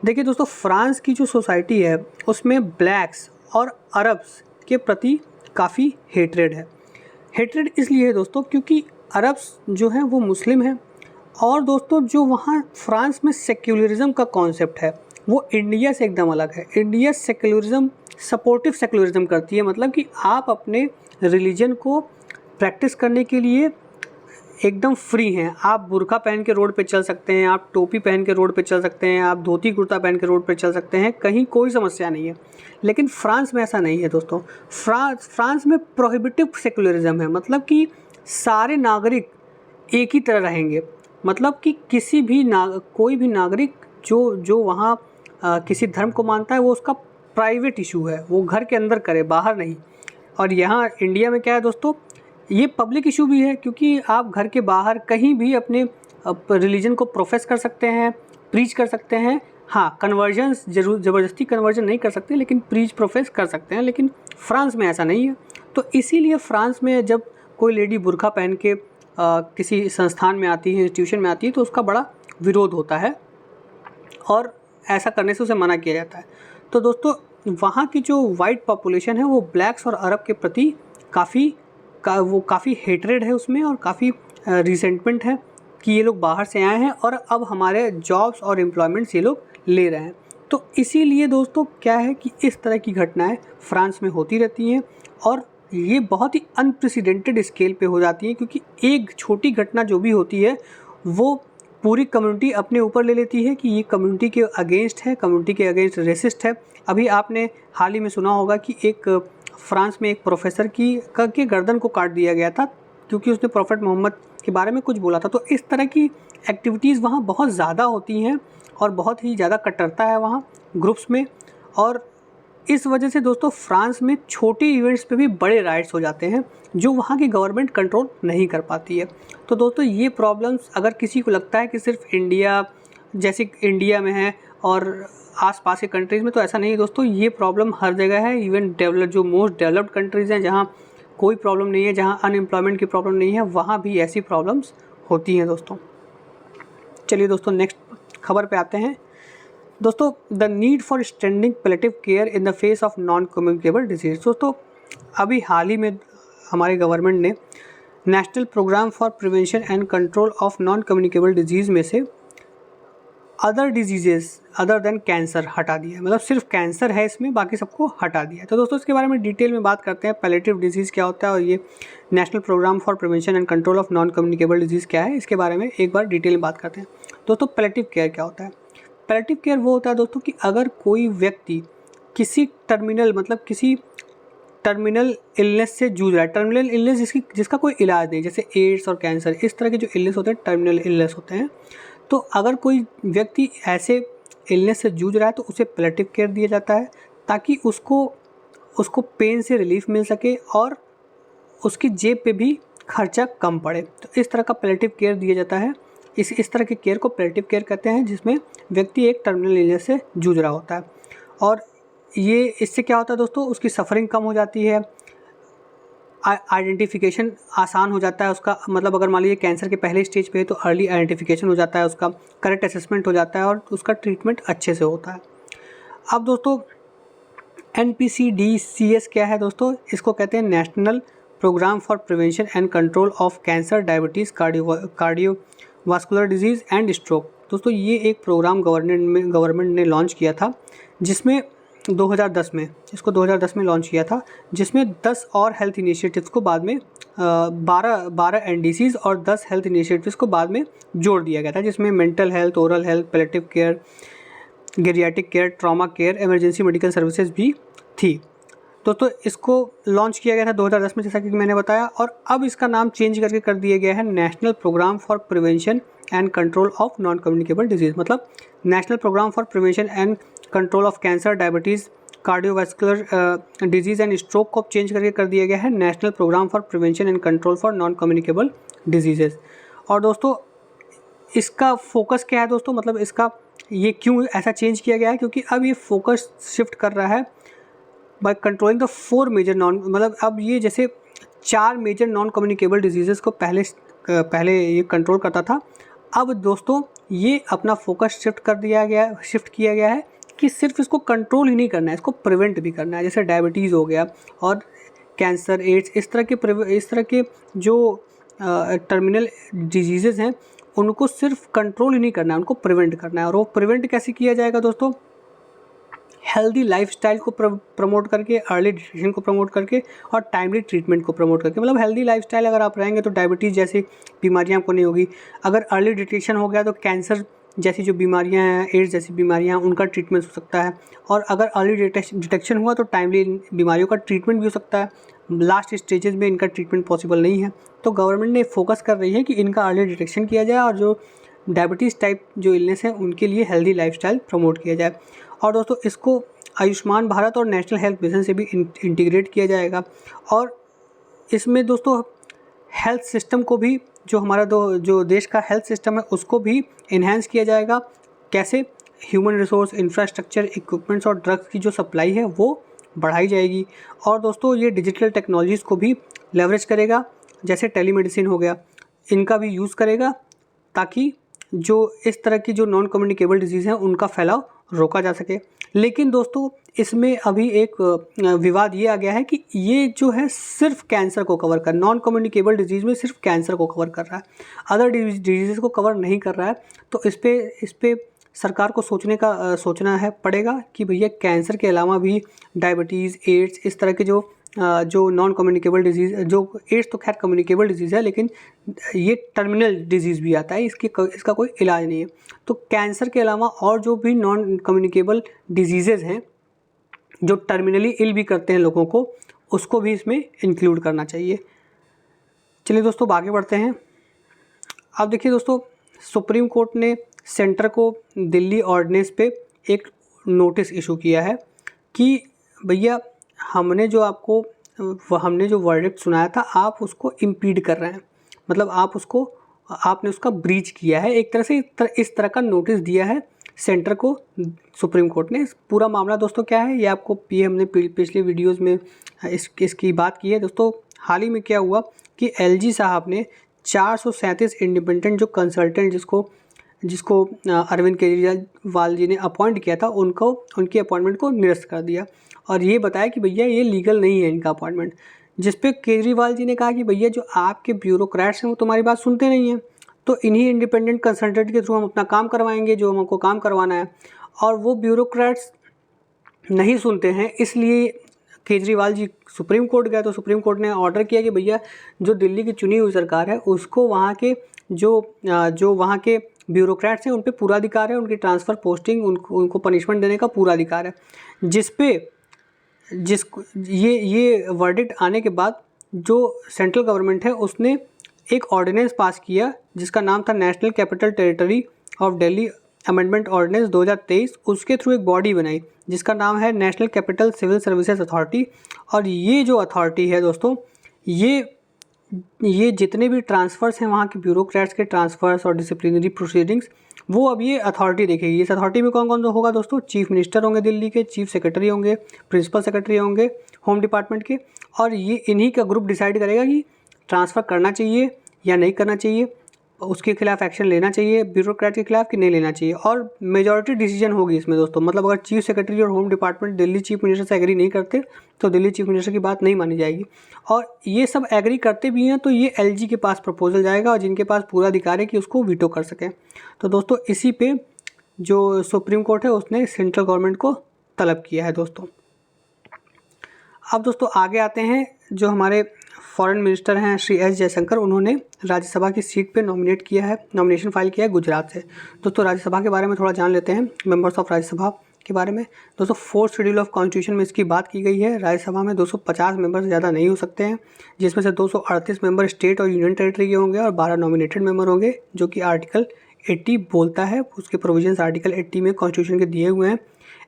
देखिए दोस्तों, फ्रांस की जो सोसाइटी है उसमें ब्लैक्स और अरब्स के प्रति काफ़ी हेट्रेड है। हेट्रेड इसलिए है दोस्तों क्योंकि अरब्स जो हैं वो मुस्लिम हैं, और दोस्तों जो वहाँ फ्रांस में सेक्युलरिज्म का कॉन्सेप्ट है वो इंडिया से एकदम अलग है। इंडिया सेक्युलरिज्म, सपोर्टिव सेक्युलरिज्म करती है, मतलब कि आप अपने रिलीजन को प्रैक्टिस करने के लिए एकदम फ्री हैं। आप बुर्का पहन के रोड पे चल सकते हैं, आप टोपी पहन के रोड पे चल सकते हैं, आप धोती कुर्ता पहन के रोड पे चल सकते हैं, कहीं कोई समस्या नहीं है। लेकिन फ्रांस में ऐसा नहीं है दोस्तों। फ्रांस में प्रोहिबिटिव सेक्युलरिज्म है, मतलब कि सारे नागरिक एक ही तरह रहेंगे। मतलब कि कोई भी नागरिक जो वहाँ किसी धर्म को मानता है वो उसका प्राइवेट इशू है, वो घर के अंदर करे, बाहर नहीं। और यहाँ इंडिया में क्या है दोस्तों, ये पब्लिक इशू भी है, क्योंकि आप घर के बाहर कहीं भी अपने रिलीजन को प्रोफेस कर सकते हैं, प्रीच कर सकते हैं। हाँ, कन्वर्जन ज़बरदस्ती कन्वर्जन नहीं कर सकते, लेकिन प्रीच प्रोफेस कर सकते हैं। लेकिन फ्रांस में ऐसा नहीं है। तो इसीलिए फ्रांस में जब कोई लेडी बुर्का पहन के किसी संस्थान में आती है, इंस्टीट्यूशन में आती है, तो उसका बड़ा विरोध होता है और ऐसा करने से उसे मना किया जाता है। तो दोस्तों वहाँ की जो वाइट पॉपुलेशन है वो ब्लैक्स और अरब के प्रति काफ़ी हेट्रेड है उसमें, और काफ़ी रिसेंटमेंट है कि ये लोग बाहर से आए हैं और अब हमारे जॉब्स और एम्प्लॉयमेंट्स ये लोग ले रहे हैं। तो इसीलिए दोस्तों क्या है कि इस तरह की घटनाएं फ्रांस में होती रहती हैं, और ये बहुत ही अनप्रेसिडेंटेड स्केल पे हो जाती है, क्योंकि एक छोटी घटना जो भी होती है वो पूरी कम्युनिटी अपने ऊपर ले लेती है कि ये कम्युनिटी के अगेंस्ट है, कम्युनिटी के अगेंस्ट रेसिस्ट है। अभी आपने हाल ही में सुना होगा कि एक फ्रांस में एक प्रोफेसर के गर्दन को काट दिया गया था क्योंकि उसने प्रॉफेट मोहम्मद के बारे में कुछ बोला था। तो इस तरह की एक्टिविटीज़ वहाँ बहुत ज़्यादा होती हैं और बहुत ही ज़्यादा कट्टरता है वहाँ ग्रुप्स में, और इस वजह से दोस्तों फ्रांस में छोटे इवेंट्स पे भी बड़े राइट्स हो जाते हैं जो वहाँ की गवर्नमेंट कंट्रोल नहीं कर पाती है। तो दोस्तों ये प्रॉब्लम्स अगर किसी को लगता है कि सिर्फ इंडिया जैसे इंडिया में है और आसपास के कंट्रीज़ में, तो ऐसा नहीं है दोस्तों। ये प्रॉब्लम हर जगह है। इवन जो मोस्ट डेवलप्ड कंट्रीज़ हैं जहाँ कोई प्रॉब्लम नहीं है, जहाँ अनएम्प्लॉयमेंट की प्रॉब्लम नहीं है, वहाँ भी ऐसी प्रॉब्लम्स होती हैं दोस्तों। चलिए दोस्तों नेक्स्ट खबर पे आते हैं। दोस्तों the need for standing palliative care in the face of non communicable disease. दोस्तों अभी हाल ही में हमारी गवर्नमेंट ने national programme for prevention and control of non communicable disease में से other diseases other than cancer हटा दिया है। मतलब सिर्फ कैंसर है इसमें, बाकी सबको हटा दिया है। तो दोस्तों इसके बारे में डिटेल में बात करते हैं, पैलेटिव डिजीज़ क्या होता है और ये national programme for prevention and control of non communicable disease क्या है, इसके बारे में एक बार डिटेल में बात करते हैं। दोस्तों पैलेटिव केयर क्या होता है? पैलेटिव केयर वो होता है दोस्तों कि अगर कोई व्यक्ति किसी टर्मिनल मतलब किसी टर्मिनल इलनेस से जूझ रहा है, टर्मिनल इलनेस जिसका कोई इलाज नहीं, जैसे एड्स और कैंसर, इस तरह के जो इलनेस होते हैं टर्मिनल इलनेस होते हैं। तो अगर कोई व्यक्ति ऐसे इलनेस से जूझ रहा है तो उसे पैलेटिव केयर दिया जाता है, ताकि उसको पेन से रिलीफ मिल सके और उसकी जेब पे भी खर्चा कम पड़े। तो इस तरह का पैलेटिव केयर दिया जाता है। इस तरह के केयर को पैलेटिव केयर कहते हैं, जिसमें व्यक्ति एक टर्मिनल इलनेस से जूझ रहा होता है। और ये इससे क्या होता है दोस्तों, उसकी सफरिंग कम हो जाती है, आइडेंटिफिकेशन आसान हो जाता है उसका। मतलब अगर मान लीजिए कैंसर के पहले स्टेज पे है तो अर्ली आइडेंटिफिकेशन हो जाता है उसका, करेक्ट असेसमेंट हो जाता है और उसका ट्रीटमेंट अच्छे से होता है। अब दोस्तों NPCDCS क्या है दोस्तों? इसको कहते हैं national programme for prevention and control of cancer, diabetes, cardiovascular disease and stroke. दोस्तों ये एक प्रोग्राम गवर्नमेंट ने लॉन्च किया था, जिसमें 2010 में इसको 2010 में लॉन्च किया था, जिसमें 10 और हेल्थ इनिशिएटिव्स को बाद में 12 NDCs और 10 हेल्थ इनिशिएटिव्स को बाद में जोड़ दिया गया था, जिसमें mental health, oral health, palliative care, geriatric care, trauma care, emergency medical services भी थी। दोस्तों इसको लॉन्च किया गया था 2010 में, जैसा कि मैंने बताया, और अब इसका नाम चेंज करके कर दिया गया है national programme for prevention and control of non communicable disease. मतलब national programme for prevention and control of cancer, diabetes, cardiovascular disease and stroke को चेंज करके कर दिया गया है national programme for prevention and control for non communicable disease. और दोस्तों इसका फोकस क्या है दोस्तों? मतलब इसका ये क्यों ऐसा चेंज किया गया है? क्योंकि अब ये फोकस शिफ्ट कर रहा है बाय कंट्रोलिंग द 4 मेजर मतलब अब ये जैसे 4 मेजर नॉन कम्युनिकेबल डिजीज़ को पहले ये कंट्रोल करता था। अब दोस्तों ये अपना फोकस शिफ्ट किया गया है कि सिर्फ इसको कंट्रोल ही नहीं करना है, इसको प्रिवेंट भी करना है। जैसे डायबिटीज़ हो गया और कैंसर, एड्स, इस तरह के जो टर्मिनल डिजीज़ हैं उनको सिर्फ कंट्रोल ही नहीं करना है, उनको प्रिवेंट करना है। और वो प्रिवेंट कैसे किया जाएगा दोस्तों? हेल्दी लाइफस्टाइल को प्रमोट करके, अर्ली डिटेक्शन को प्रमोट करके और टाइमली ट्रीटमेंट को प्रमोट करके। मतलब हेल्दी लाइफस्टाइल अगर आप रहेंगे तो डायबिटीज़ जैसी बीमारियां आपको नहीं होगी। अगर अर्ली डिटेक्शन हो गया तो कैंसर जैसी जो बीमारियां हैं, एड्स जैसी बीमारियां हैं, उनका ट्रीटमेंट हो सकता है। और अगर अर्ली डिटेक्शन हुआ तो टाइमली बीमारियों का ट्रीटमेंट भी हो सकता है। लास्ट स्टेजेस में इनका ट्रीटमेंट पॉसिबल नहीं है। तो गवर्नमेंट ने फोकस कर रही है कि इनका अर्ली डिटेक्शन किया जाए और जो डायबिटीज़ टाइप जो इलनेस है उनके लिए हेल्दी लाइफस्टाइल प्रमोट किया जाए। और दोस्तों इसको आयुष्मान भारत और नेशनल हेल्थ मिशन से भी इंटीग्रेट किया जाएगा। और इसमें दोस्तों हेल्थ सिस्टम को भी, जो हमारा जो देश का हेल्थ सिस्टम है उसको भी इन्हेंस किया जाएगा। कैसे? ह्यूमन रिसोर्स, इंफ्रास्ट्रक्चर, इक्विपमेंट्स और ड्रग्स की जो सप्लाई है वो बढ़ाई जाएगी। और दोस्तों ये डिजिटल टेक्नोलॉजीज़ को भी लेवरेज करेगा, जैसे टेलीमेडिसिन हो गया, इनका भी यूज़ करेगा, ताकि जो इस तरह की जो नॉन कम्युनिकेबल डिजीज़ हैं उनका फैलाव रोका जा सके। लेकिन दोस्तों इसमें अभी एक विवाद ये आ गया है कि ये जो है सिर्फ कैंसर को कवर कर, नॉन कम्युनिकेबल डिजीज़ में सिर्फ कैंसर को कवर कर रहा है, अदर डिजीज़ को कवर नहीं कर रहा है। तो इस पे सरकार को सोचना पड़ेगा कि भैया कैंसर के अलावा भी डायबिटीज़, एड्स, इस तरह के जो नॉन कम्युनिकेबल डिजीज़, जो एड्स तो खैर कम्युनिकेबल डिजीज़ है, लेकिन ये टर्मिनल डिजीज़ भी आता है, इसका कोई इलाज नहीं है। तो कैंसर के अलावा और जो भी नॉन कम्युनिकेबल डिजीज़ेज़ हैं जो टर्मिनली इल भी करते हैं लोगों को, उसको भी इसमें इंक्लूड करना चाहिए। चलिए दोस्तों आगे बढ़ते हैं। अब देखिए दोस्तों, सुप्रीम कोर्ट ने सेंटर को दिल्ली ऑर्डिनेंस पे एक नोटिस इशू किया है कि भैया हमने जो वर्डिक्ट सुनाया था आप उसको इम्पीड कर रहे हैं, मतलब आपने उसका ब्रीच किया है। एक तरह से इस तरह का नोटिस दिया है सेंटर को सुप्रीम कोर्ट ने। पूरा मामला दोस्तों क्या है ये हमने पिछले वीडियोज़ में इसकी बात की है। दोस्तों हाल ही में क्या हुआ कि LG साहब ने 437 इंडिपेंडेंट जो कंसल्टेंट, जिसको जिसको अरविंद केजरीवाल जी ने अपॉइंट किया था, उनकी अपॉइंटमेंट को निरस्त कर दिया और ये बताया कि भैया ये लीगल नहीं है इनका अपॉइंटमेंट। जिस पे केजरीवाल जी ने कहा कि भैया जो आपके ब्यूरोक्रेट्स हैं वो तुम्हारी बात सुनते नहीं हैं, तो इन्हीं इंडिपेंडेंट कंसल्टेंट के थ्रू हम अपना काम करवाएंगे जो हमको काम करवाना है। और वो ब्यूरोक्रेट्स नहीं सुनते हैं, इसलिए केजरीवाल जी सुप्रीम कोर्ट गए, तो सुप्रीम कोर्ट ने ऑर्डर किया कि भैया जो दिल्ली की चुनी हुई सरकार है उसको वहाँ के जो वहाँ के ब्यूरोक्रेट्स हैं उन पे पूरा अधिकार है, उनकी ट्रांसफ़र पोस्टिंग उनको पनिशमेंट देने का पूरा अधिकार है। ये वर्डिक्ट आने के बाद जो सेंट्रल गवर्नमेंट है उसने एक ऑर्डिनेंस पास किया जिसका नाम था national capital territory of Delhi amendment ordinance 2023। उसके थ्रू एक बॉडी बनाई जिसका नाम है national capital civil services authority. और ये जो अथॉरिटी है दोस्तों, ये जितने भी ट्रांसफ़र्स हैं वहाँ के ब्यूरोक्रेट्स के ट्रांसफ़र्स और डिसिप्लिनरी प्रोसीडिंग्स, वो अब ये अथॉरिटी देखेगी। इस अथॉरिटी में कौन कौन तो होगा दोस्तों? चीफ मिनिस्टर होंगे दिल्ली के, चीफ सेक्रेटरी होंगे, प्रिंसिपल सेक्रेटरी होंगे होम डिपार्टमेंट के, और ये इन्हीं का ग्रुप डिसाइड करेगा कि ट्रांसफ़र करना चाहिए या नहीं करना चाहिए, उसके खिलाफ एक्शन लेना चाहिए ब्यूरोक्रेट के खिलाफ कि नहीं लेना चाहिए। और मेजॉरिटी डिसीजन होगी इसमें दोस्तों, मतलब अगर चीफ सेक्रेटरी और home department Delhi chief minister से एग्री नहीं करते तो दिल्ली चीफ मिनिस्टर की बात नहीं मानी जाएगी। और ये सब एग्री करते भी हैं तो ये एलजी के पास प्रपोजल जाएगा और जिनके पास पूरा अधिकार है कि उसको वीटो कर सकें। तो दोस्तों इसी पे जो सुप्रीम कोर्ट है उसने सेंट्रल गवर्नमेंट को तलब किया है दोस्तों। अब दोस्तों आगे आते हैं, जो हमारे फॉरेन मिनिस्टर हैं श्री एस जयशंकर, उन्होंने राज्यसभा की सीट पे नॉमिनेशन फाइल किया है गुजरात से। दोस्तों राज्यसभा के बारे में थोड़ा जान लेते हैं, मेंबर्स ऑफ राज्यसभा के बारे में। दोस्तों 4th शेड्यूल ऑफ कॉन्स्टिट्यूशन में इसकी बात की गई है। राज्यसभा में 250 मेंबर से ज़्यादा नहीं हो सकते हैं, जिसमें से 238 मेंबर स्टेट और यूनियन टेरिटरी के होंगे और 12 नॉमिनेटेड मेंबर होंगे, जो कि आर्टिकल 80 बोलता है। उसके प्रोविजंस आर्टिकल 80 में कॉन्स्टिट्यूशन के दिए हुए हैं।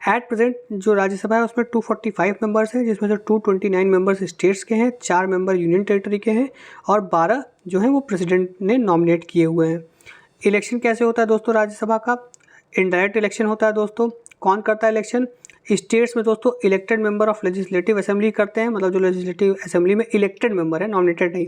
एट प्रेजेंट जो राज्यसभा है उसमें 245 मेंबर्स हैं, जिसमें से 229 मेंबर्स स्टेट्स के हैं, 4 मेंबर यूनियन टेरिटरी के हैं और 12 जो हैं वो प्रेसिडेंट ने नॉमिनेट किए हुए हैं। इलेक्शन कैसे होता है दोस्तों राज्यसभा का? इनडायरेक्ट इलेक्शन होता है दोस्तों। कौन करता है इलेक्शन? स्टेट्स में दोस्तों elected member of legislative assembly करते हैं, मतलब जो लेजिस्लेटिव असेंबली में इलेक्टेड मेंबर है, नॉमिनेटेड नहीं,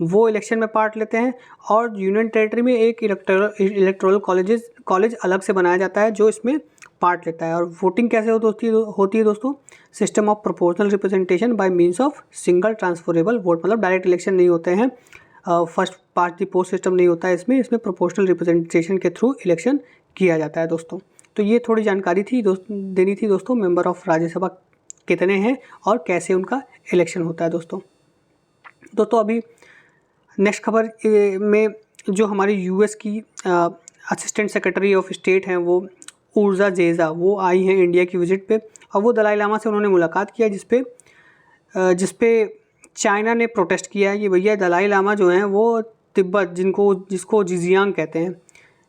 वो इलेक्शन में पार्ट लेते हैं। और यूनियन टेरिटरी में एक इलेक्टोरल कॉलेज अलग से बनाया जाता है जो इसमें पार्ट लेता है। और वोटिंग कैसे होती है दोस्तों? System of proportional representation by means of single transferable vote, मतलब डायरेक्ट इलेक्शन नहीं होते हैं, first past the post system नहीं होता है इसमें प्रोपोर्शनल रिप्रेजेंटेशन के थ्रू इलेक्शन किया जाता है दोस्तों। तो ये थोड़ी जानकारी थी देनी थी दोस्तों, मेंबर ऑफ राज्यसभा कितने हैं और कैसे उनका इलेक्शन होता है दोस्तों। अभी नेक्स्ट खबर में जो हमारी यूएस की असिस्टेंट सेक्रेटरी ऑफ स्टेट हैं वो ऊर्जा जेजा, वो आई हैं इंडिया की विजिट पे और वो दलाई लामा से उन्होंने मुलाकात किया, जिसपे चाइना ने प्रोटेस्ट किया है कि भैया दलाई लामा जो हैं वो तिब्बत जिसको जिजियांग कहते हैं,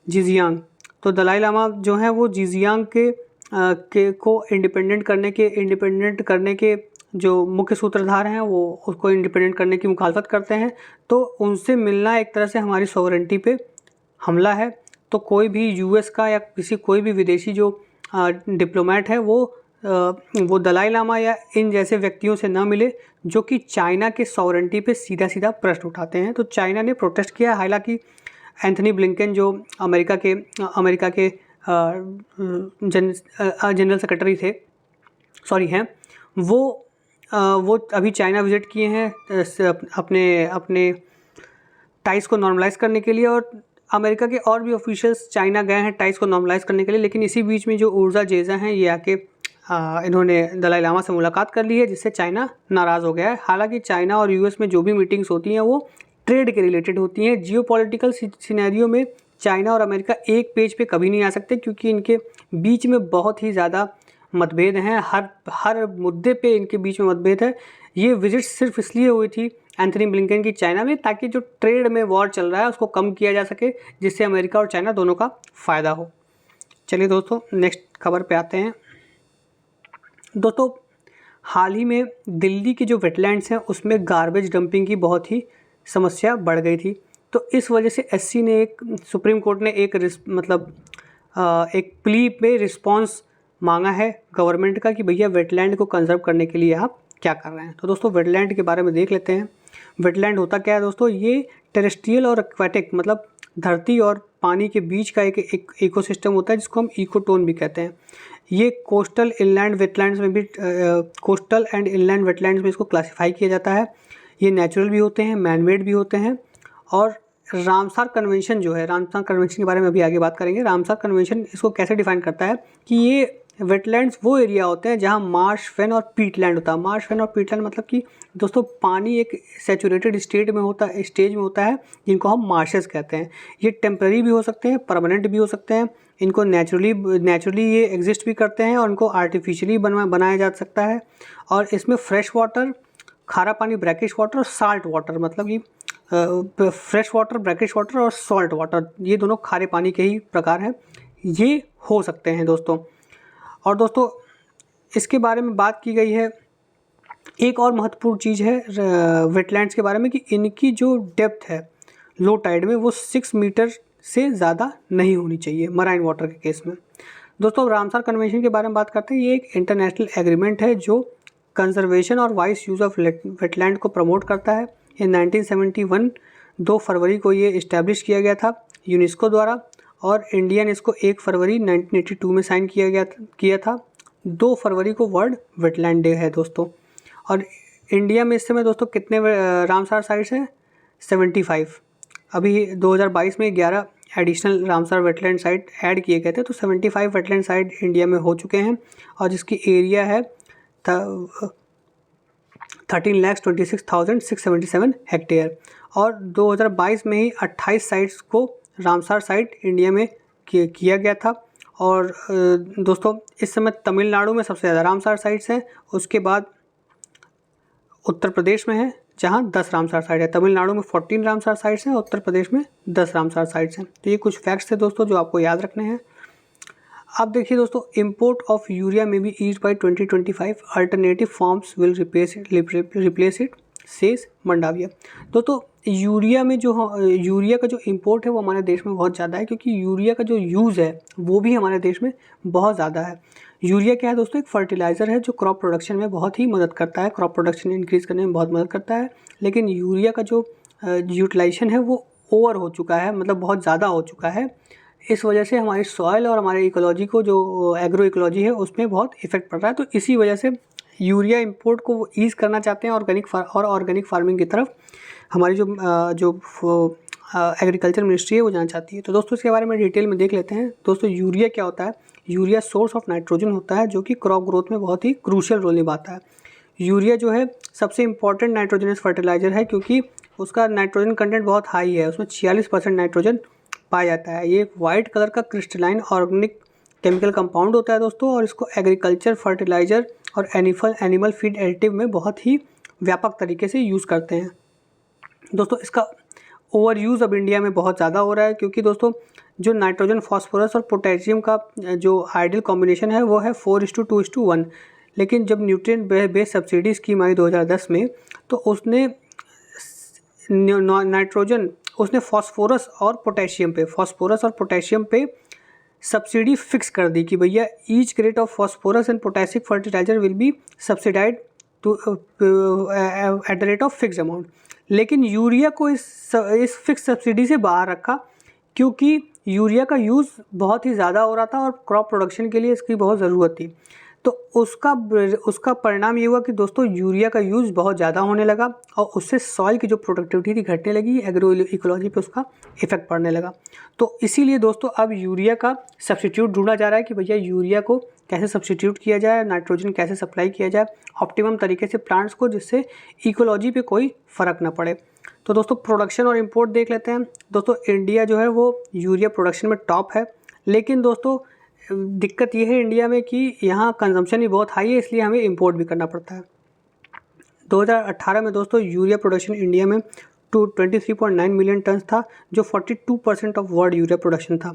जिजियांग, तो दलाई लामा जो हैं वो जिजियांग को इंडिपेंडेंट करने के जो मुख्य सूत्रधार हैं वो उसको इंडिपेंडेंट करने की मुखालफत करते हैं। तो उनसे मिलना एक तरह से हमारी सॉवरेंटी पे हमला है। तो कोई भी यूएस का या कोई भी विदेशी जो डिप्लोमेट है वो दलाई लामा या इन जैसे व्यक्तियों से ना मिले जो कि चाइना के सॉवरेंटी पे सीधा प्रश्न उठाते हैं। तो चाइना ने प्रोटेस्ट किया। हालांकि एंथनी ब्लिंकन जो अमेरिका के जनरल सेक्रेटरी हैं, वो अभी चाइना विजिट किए हैं अपने टाइज को नॉर्मलाइज़ करने के लिए, और अमेरिका के और भी ऑफिशियल्स चाइना गए हैं टाइज को नॉर्मलाइज़ करने के लिए। लेकिन इसी बीच में जो ऊर्जा जेजा हैं ये आके इन्होंने दलाई लामा से मुलाकात कर ली है, जिससे चाइना नाराज़ हो गया है। हालांकि चाइना और यूएस में जो भी मीटिंग्स होती हैं वो ट्रेड के रिलेटेड होती हैं। जियोपॉलिटिकल सिनेरियो में चाइना और अमेरिका एक पेज पे कभी नहीं आ सकते, क्योंकि इनके बीच में बहुत ही ज़्यादा मतभेद हैं। हर मुद्दे पे इनके बीच में मतभेद है। ये विजिट सिर्फ इसलिए हुई थी एंथनी ब्लिंकन की चाइना में, ताकि जो ट्रेड में वॉर चल रहा है उसको कम किया जा सके, जिससे अमेरिका और चाइना दोनों का फ़ायदा हो। चलिए दोस्तों नेक्स्ट खबर पे आते हैं। दोस्तों हाल ही में दिल्ली की जो वेटलैंड्स हैं उसमें गार्बेज डंपिंग की बहुत ही समस्या बढ़ गई थी। तो इस वजह से एससी ने सुप्रीम कोर्ट ने एक प्ली पे रिस्पांस मांगा है गवर्नमेंट का कि भैया वेटलैंड को कंजर्व करने के लिए आप क्या कर रहे हैं। तो दोस्तों वेटलैंड के बारे में देख लेते हैं। वेटलैंड होता क्या है दोस्तों? ये टेरेस्ट्रियल और एक्वाटिक, मतलब धरती और पानी के बीच का एक इकोसिस्टम होता है जिसको हम इकोटोन भी कहते हैं। ये कोस्टल इनलैंड वेटलैंड्स में भी कोस्टल एंड इनलैंड वेटलैंड्स में इसको क्लासिफाई किया जाता है। ये नेचुरल भी होते हैं, मैनमेड भी होते हैं। और रामसार कन्वेंशन जो है, रामसार कन्वेंशन के बारे में अभी आगे बात करेंगे। रामसार कन्वेंशन इसको कैसे डिफाइन करता है कि ये वेटलैंड्स वो एरिया होते हैं जहाँ मार्श, फेन और पीटलैंड होता है। मार्श, फेन और पीटलैंड मतलब कि दोस्तों पानी एक सैचुरेटेड स्टेज में होता है जिनको हम मार्शेस कहते हैं। ये टेम्पररी भी हो सकते हैं, परमानेंट भी हो सकते हैं। इनको नेचुरली ये एग्जिस्ट भी करते हैं और इनको आर्टिफिशियली बनाया जा सकता है। और इसमें फ्रेश वाटर, खारा पानी, ब्रैकिश वाटर और साल्ट वाटर, मतलब कि फ्रेश वाटर, ब्रैकिश वाटर और सॉल्ट वाटर, ये दोनों खारे पानी के ही प्रकार हैं, ये हो सकते हैं दोस्तों। और दोस्तों इसके बारे में बात की गई है। एक और महत्वपूर्ण चीज़ है वेटलैंड्स के बारे में कि इनकी जो डेप्थ है लो टाइड में वो 6 मीटर से ज़्यादा नहीं होनी चाहिए मराइन वाटर के केस में। दोस्तों रामसार कन्वेंशन के बारे में बात करते हैं। ये एक इंटरनेशनल एग्रीमेंट है जो कंजर्वेशन और वाइस यूज़ ऑफ वेटलैंड को प्रमोट करता है। ये 1971 2 फरवरी को ये इस्टेब्लिश किया गया था यूनेस्को द्वारा, और इंडिया ने इसको 1 फरवरी 1982 में साइन किया था। 2 फरवरी को वर्ल्ड वेटलैंड डे है दोस्तों। और इंडिया में इस समय दोस्तों कितने रामसार साइट्स हैं? 75। अभी 2022 में 11 additional Ramsar wetland site add किए गए थे, तो 75 वेटलैंड साइट इंडिया में हो चुके हैं और जिसकी एरिया है 13,26,677 हेक्टेयर। और 2022 में ही 28 साइट्स को रामसार साइट इंडिया में किया गया था। और दोस्तों इस समय तमिलनाडु में सबसे ज़्यादा रामसार साइट्स हैं, उसके बाद उत्तर प्रदेश में है जहां 10 रामसार साइट है। तमिलनाडु में 14 रामसार साइट्स हैं, उत्तर प्रदेश में 10 रामसार साइट्स हैं। तो ये कुछ फैक्ट्स थे दोस्तों जो आपको याद रखने हैं। अब देखिए दोस्तों, इंपोर्ट ऑफ यूरिया में भी is by 2025, alternative forms will replace it, says Mandaviya. दोस्तों यूरिया का जो इंपोर्ट है वो हमारे देश में बहुत ज़्यादा है, क्योंकि यूरिया का जो यूज़ है वो भी हमारे देश में बहुत ज़्यादा है। यूरिया क्या है दोस्तों? एक फर्टिलाइज़र है जो क्रॉप प्रोडक्शन में बहुत ही मदद करता है, क्रॉप प्रोडक्शन इंक्रीज़ करने में बहुत मदद करता है। लेकिन यूरिया का जो यूटिलाइजेशन है वो ओवर हो चुका है, मतलब बहुत ज़्यादा हो चुका है। इस वजह से हमारी सॉइल और हमारे इकोलॉजी को, जो एग्रो इकोलॉजी है, उसमें बहुत इफेक्ट पड़ रहा है। तो इसी वजह से यूरिया इंपोर्ट को वो ईज़ करना चाहते हैं ऑर्गेनिक फार्मिंग की तरफ हमारी जो एग्रीकल्चर मिनिस्ट्री है वो जाना चाहती है। तो दोस्तों इसके बारे में डिटेल में देख लेते हैं। दोस्तों यूरिया क्या होता है? यूरिया सोर्स ऑफ नाइट्रोजन होता है जो कि क्रॉप ग्रोथ में बहुत ही क्रूशियल रोल निभाता है। यूरिया जो है सबसे इम्पॉर्टेंट नाइट्रोजनस फर्टिलाइज़र है, क्योंकि उसका नाइट्रोजन कंटेंट बहुत हाई है, उसमें 46% नाइट्रोजन पाया जाता है। ये एक वाइट कलर का क्रिस्टलाइन ऑर्गेनिक केमिकल कंपाउंड होता है दोस्तों, और इसको एग्रीकल्चर, फर्टिलाइज़र और एनिमल फीड एडिटिव में बहुत ही व्यापक तरीके से यूज़ करते हैं। दोस्तों इसका ओवर यूज़ अब इंडिया में बहुत ज़्यादा हो रहा है, क्योंकि दोस्तों जो नाइट्रोजन, फॉस्फोरस और पोटेशियम का जो आइडियल कॉम्बिनेशन है वो है 4:2:1। लेकिन जब न्यूट्रिएंट बेस्ड सब्सिडी स्कीम आई 2010 में, तो उसने फॉस्फोरस और पोटेशियम पे सब्सिडी फिक्स कर दी कि भैया each grade of phosphorus and potassium fertiliser will be subsidised to at the rate of fix amount. लेकिन यूरिया को इस फिक्स सब्सिडी से बाहर रखा, क्योंकि यूरिया का यूज़ बहुत ही ज़्यादा हो रहा था और क्रॉप प्रोडक्शन के लिए इसकी बहुत ज़रूरत थी। तो उसका परिणाम ये हुआ कि दोस्तों यूरिया का यूज़ बहुत ज़्यादा होने लगा और उससे सॉइल की जो प्रोडक्टिविटी थी घटने लगी, एग्रो इकोलॉजी पे उसका इफेक्ट पड़ने लगा। तो इसीलिए दोस्तों अब यूरिया का सब्स्टिट्यूट ढूंढा जा रहा है कि भैया यूरिया को कैसे सब्स्टिट्यूट किया जाए, नाइट्रोजन कैसे सप्लाई किया जाए ऑप्टिमम तरीके से प्लांट्स को, जिससे इकोलॉजी पे कोई फ़र्क ना पड़े। तो दोस्तों प्रोडक्शन और इंपोर्ट देख लेते हैं। दोस्तों इंडिया जो है वो यूरिया प्रोडक्शन में टॉप है, लेकिन दोस्तों दिक्कत ये है इंडिया में कि यहाँ कंजम्पशन भी बहुत हाई है, इसलिए हमें इंपोर्ट भी करना पड़ता है। 2018 में दोस्तों यूरिया प्रोडक्शन इंडिया में 23.9 मिलियन टन था, जो 42% ऑफ वर्ल्ड यूरिया प्रोडक्शन था।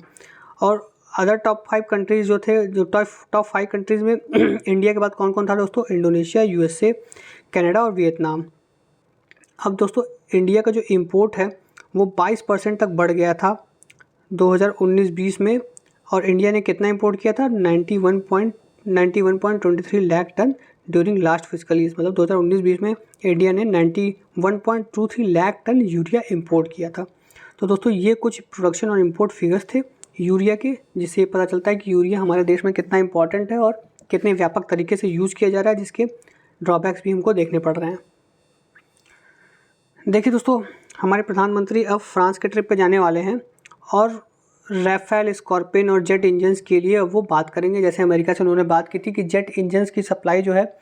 और अदर टॉप 5 कंट्रीज़ जो थे, जो टॉप 5 कंट्रीज़ में इंडिया के बाद कौन कौन था दोस्तों? इंडोनेशिया, USA, कनाडा और वियतनाम। अब दोस्तों इंडिया का जो इंपोर्ट है वो 22% तक बढ़ गया था 2019-20 में, और इंडिया ने कितना इंपोर्ट किया था? 91.23 lakh tonne during last physical year, मतलब 2019-20 में इंडिया ने 91.23 लाख टन यूरिया इंपोर्ट किया था। तो दोस्तों ये कुछ प्रोडक्शन और इंपोर्ट फिगर्स थे यूरिया के, जिससे पता चलता है कि यूरिया हमारे देश में कितना इंपॉर्टेंट है और कितने व्यापक तरीके से यूज़ किया जा रहा है, जिसके ड्रॉबैक्स भी हमको देखने पड़ रहे हैं। देखिए दोस्तों, हमारे प्रधानमंत्री अब फ्रांस के ट्रिप पे जाने वाले हैं और राफेल, स्कॉर्पियन और जेट इंजन्स के लिए अब वो बात करेंगे। जैसे अमेरिका से उन्होंने बात की थी कि जेट इंजन्स की सप्लाई जो है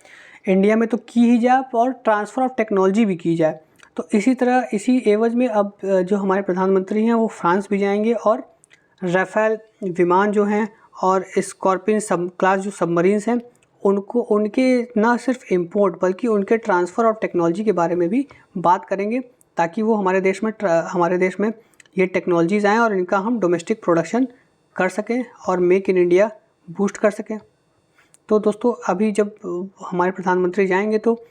इंडिया में तो की ही जाए और ट्रांसफ़र ऑफ टेक्नोलॉजी भी की जाए। तो इसी तरह इसी एवज में अब जो हमारे प्रधानमंत्री हैं वो फ्रांस भी जाएंगे और राफेल विमान जो हैं और स्कॉर्पियन सब क्लास जो सबमरीन्स हैं उनको, उनके ना सिर्फ इंपोर्ट बल्कि उनके ट्रांसफ़र और टेक्नोलॉजी के बारे में भी बात करेंगे, ताकि वो हमारे देश में ये टेक्नोलॉजीज़ आएँ और इनका हम डोमेस्टिक प्रोडक्शन कर सकें और मेक इन इंडिया बूस्ट कर सकें। तो दोस्तों अभी जब हमारे प्रधानमंत्री जाएंगे तो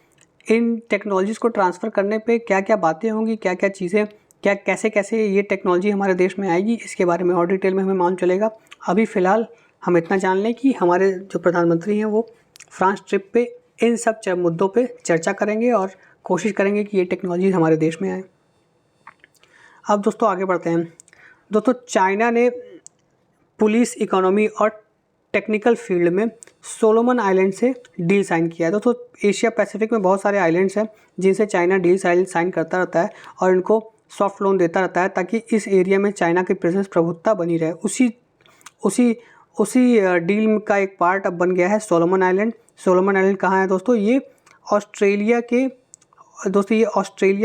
इन टेक्नोलॉजीज़ को ट्रांसफ़र करने पे क्या क्या बातें होंगी, क्या क्या चीज़ें, क्या कैसे कैसे ये टेक्नोलॉजी हमारे देश में आएगी, इसके बारे में और डिटेल में हमें मालूम चलेगा। अभी फ़िलहाल हम इतना जान लें कि हमारे जो प्रधानमंत्री हैं वो फ्रांस ट्रिप पे इन सब मुद्दों पे चर्चा करेंगे और कोशिश करेंगे कि ये टेक्नोलॉजी हमारे देश में आए। अब दोस्तों आगे बढ़ते हैं। दोस्तों चाइना ने पुलिस, इकोनॉमी और टेक्निकल फील्ड में सोलोमन आइलैंड से डील साइन किया है। दोस्तों एशिया पैसिफिक में बहुत सारे आइलैंड्स हैं जिनसे चाइना डील साइन करता रहता है और इनको सॉफ्ट लोन देता रहता है, ताकि इस एरिया में चाइना की प्रेजेंस, प्रभुत्ता बनी रहे। उसी डील का एक पार्ट अब बन गया है सोलोमन आइलैंड। सोलोमन आइलैंड कहाँ है दोस्तों? ये ऑस्ट्रेलिया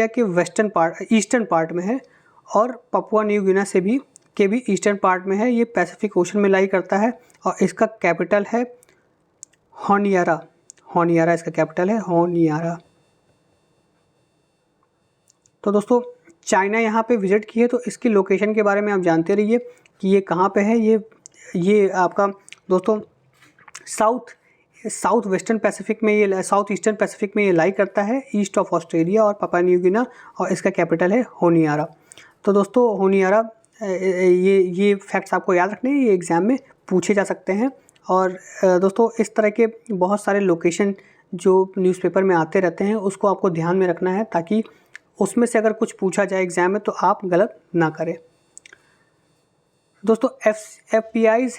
के वेस्टर्न पार्ट, ईस्टर्न पार्ट में है और पपुआ न्यू गिनी से भी ईस्टर्न पार्ट में है। ये पैसिफिक ओशन में लाई करता है और इसका कैपिटल है होनियारा इसका कैपिटल है होनियारा। तो दोस्तों चाइना यहाँ पे विजिट की है, तो इसकी लोकेशन के बारे में आप जानते रहिए कि ये कहाँ पे है। ये आपका दोस्तों साउथ ईस्टर्न पैसिफिक में ये लाई करता है, ईस्ट ऑफ ऑस्ट्रेलिया और पपुआ न्यू गिनी, और इसका कैपिटल है होनियारा। तो दोस्तों होनियारा, ये फैक्ट्स आपको याद रखने हैं, ये एग्ज़ाम में पूछे जा सकते हैं। और दोस्तों इस तरह के बहुत सारे लोकेशन जो न्यूज़पेपर में आते रहते हैं उसको आपको ध्यान में रखना है, ताकि उसमें से अगर कुछ पूछा जाए एग्ज़ाम में तो आप गलत ना करें। दोस्तों FPIs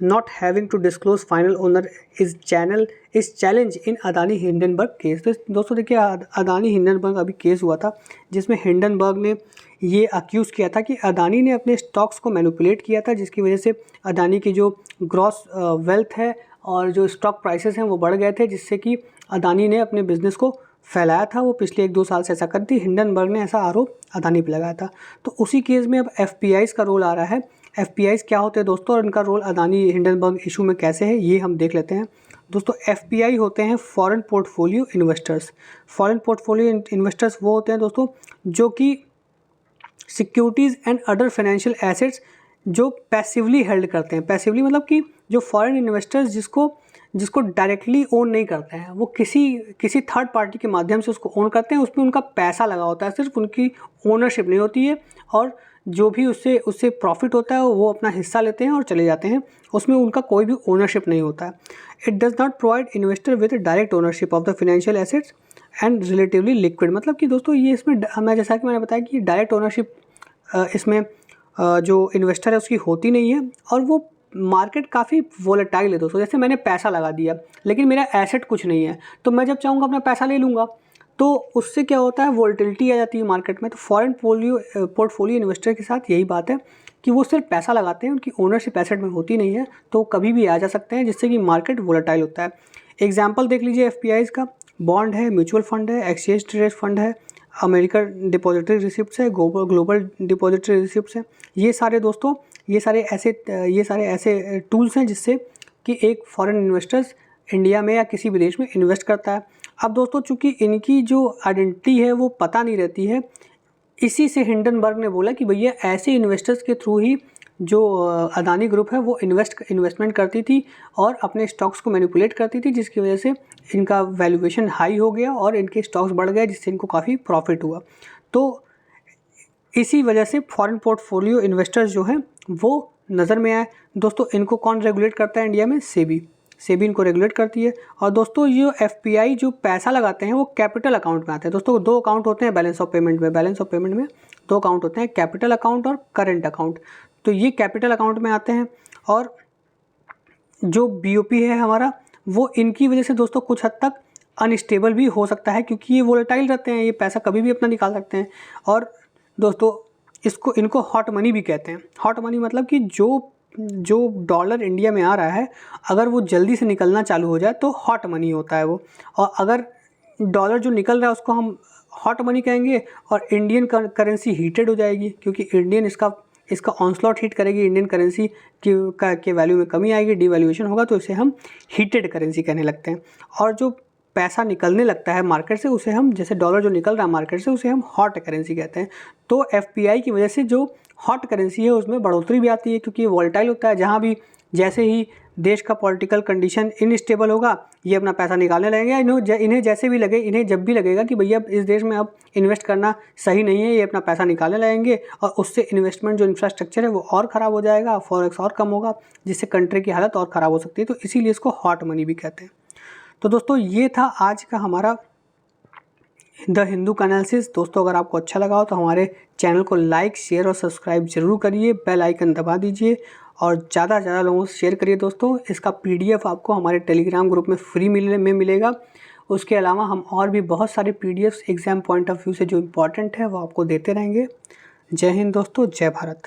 not having to disclose final owner is challenge in Adani Hindenburg case. दोस्तों देखिए, अदानी हिंडनबर्ग अभी केस हुआ था जिसमें हिंडनबर्ग ने ये अक्यूज़ किया था कि अदानी ने अपने स्टॉक्स को मैनिपुलेट किया था, जिसकी वजह से अदानी की जो ग्रॉस वेल्थ है और जो स्टॉक प्राइसेस हैं वो बढ़ गए थे, जिससे कि अदानी ने अपने बिज़नेस को फैलाया था। वो पिछले 1-2 साल से ऐसा करती, हिंडनबर्ग ने ऐसा आरोप अदानी पर लगाया था। तो उसी केस में अब FPIs का रोल आ रहा है। FPIs क्या होते हैं दोस्तों और इनका रोल अदानी हिंडनबर्ग इशू में कैसे है, ये हम देख लेते हैं। दोस्तों FPI होते हैं foreign portfolio investors. Foreign portfolio investors वो होते हैं दोस्तों जो कि securities and other financial assets जो पैसिवली हेल्ड करते हैं। पैसिवली मतलब कि जो फॉरेन इन्वेस्टर्स जिसको डायरेक्टली ओन नहीं करते हैं, वो किसी थर्ड पार्टी के माध्यम से उसको ओन करते हैं, उसमें उनका पैसा लगा होता है, सिर्फ उनकी ओनरशिप नहीं होती है, और जो भी उससे प्रॉफिट होता है वो अपना हिस्सा लेते हैं और चले जाते हैं, उसमें उनका कोई भी ओनरशिप नहीं होता है। It does not provide investor with direct ownership of the financial assets and relatively liquid. मतलब कि दोस्तों ये इसमें जैसा कि मैंने बताया कि डायरेक्ट ओनरशिप इसमें जो इन्वेस्टर है उसकी होती नहीं है, और वो मार्केट काफ़ी वोलेटाइल है दोस्तों। जैसे मैंने पैसा लगा दिया लेकिन मेरा एसेट कुछ नहीं है, तो मैं जब चाहूँगा अपना पैसा ले लूँगा, तो उससे क्या होता है, वोलेटिलिटी आ जाती है मार्केट में। तो फॉरेन पोर्टफोलियो इन्वेस्टर के साथ यही बात है कि वो सिर्फ पैसा लगाते हैं, उनकी ओनरशिप एसेट में होती नहीं है, तो कभी भी आ जा सकते हैं, जिससे कि मार्केट वोलेटाइल होता है। एग्जाम्पल देख लीजिए FPIs का, बॉन्ड है, म्यूचुअल फंड है, एक्सचेंज ट्रेडेड फंड है, अमेरिकन डिपॉजिटरी रिसिप्ट्स है, ग्लोबल डिपॉजिटरी रिसिप्ट्स है। ये सारे ऐसे टूल्स हैं जिससे कि एक फॉरेन इन्वेस्टर्स इंडिया में या किसी भी देश में इन्वेस्ट करता है। अब दोस्तों चूंकि इनकी जो आइडेंटिटी है वो पता नहीं रहती है, इसी से हिंडनबर्ग ने बोला कि भैया ऐसे इन्वेस्टर्स के थ्रू ही जो अदानी ग्रुप है वो इन्वेस्टमेंट करती थी और अपने स्टॉक्स को मैनिपुलेट करती थी, जिसकी वजह से इनका वैल्यूएशन हाई हो गया और इनके स्टॉक्स बढ़ गए, जिससे इनको काफ़ी प्रॉफिट हुआ। तो इसी वजह से फॉरेन पोर्टफोलियो इन्वेस्टर्स जो हैं वो नज़र में आए। दोस्तों इनको कौन रेगुलेट करता है इंडिया में? सेबी। सेबी इनको रेगुलेट करती है। और दोस्तों ये एफपीआई जो पैसा लगाते हैं वो कैपिटल अकाउंट में आते हैं। दोस्तों दो अकाउंट होते हैं बैलेंस ऑफ पेमेंट में, बैलेंस ऑफ पेमेंट में दो अकाउंट होते हैं, कैपिटल अकाउंट और करेंट अकाउंट। तो ये कैपिटल अकाउंट में आते हैं और जो बीओपी है हमारा वो इनकी वजह से दोस्तों कुछ हद तक अनस्टेबल भी हो सकता है, क्योंकि ये वोलेटाइल रहते हैं, ये पैसा कभी भी अपना निकाल सकते हैं। और दोस्तों इनको हॉट मनी भी कहते हैं। हॉट मनी मतलब कि जो डॉलर इंडिया में आ रहा है अगर वो जल्दी से निकलना चालू हो जाए तो हॉट मनी होता है वो, और अगर डॉलर जो निकल रहा है उसको हम हॉट मनी कहेंगे, और इंडियन करेंसी हीटेड हो जाएगी, क्योंकि इंडियन इसका ऑनस्लॉट हिट करेगी, इंडियन करेंसी के वैल्यू में कमी आएगी, डिवैल्यूएशन होगा, तो इसे हम हीटेड करेंसी कहने लगते हैं। और जो पैसा निकलने लगता है मार्केट से उसे हम, जैसे डॉलर जो निकल रहा है मार्केट से, उसे हम हॉट करेंसी कहते हैं। तो एफपीआई की वजह से जो हॉट करेंसी है उसमें बढ़ोतरी भी आती है, क्योंकि ये वॉलेटाइल होता है। जहाँ भी जैसे ही देश का पॉलिटिकल कंडीशन इनस्टेबल होगा ये अपना पैसा निकालने लगेंगे। इन्हें जैसे भी लगे, इन्हें जब भी लगेगा कि भैया इस देश में अब इन्वेस्ट करना सही नहीं है, ये अपना पैसा निकालने लगेंगे, और उससे इन्वेस्टमेंट जो इंफ्रास्ट्रक्चर है वो और ख़राब हो जाएगा, फॉरेक्स और कम होगा, जिससे कंट्री की हालत और ख़राब हो सकती है। तो इसीलिए इसको हॉट मनी भी कहते हैं। तो दोस्तों ये था आज का हमारा द हिंदू का एनालिसिस। दोस्तों अगर आपको अच्छा लगा हो तो हमारे चैनल को लाइक, शेयर और सब्सक्राइब जरूर करिए, बेल आइकन दबा दीजिए और ज़्यादा से ज़्यादा लोगों से शेयर करिए। दोस्तों इसका पीडीएफ आपको हमारे टेलीग्राम ग्रुप में फ्री मिलेगा। उसके अलावा हम और भी बहुत सारे PDFs exam point of view से जो इम्पोर्टेंट है वो आपको देते रहेंगे। जय हिंद दोस्तों, जय भारत।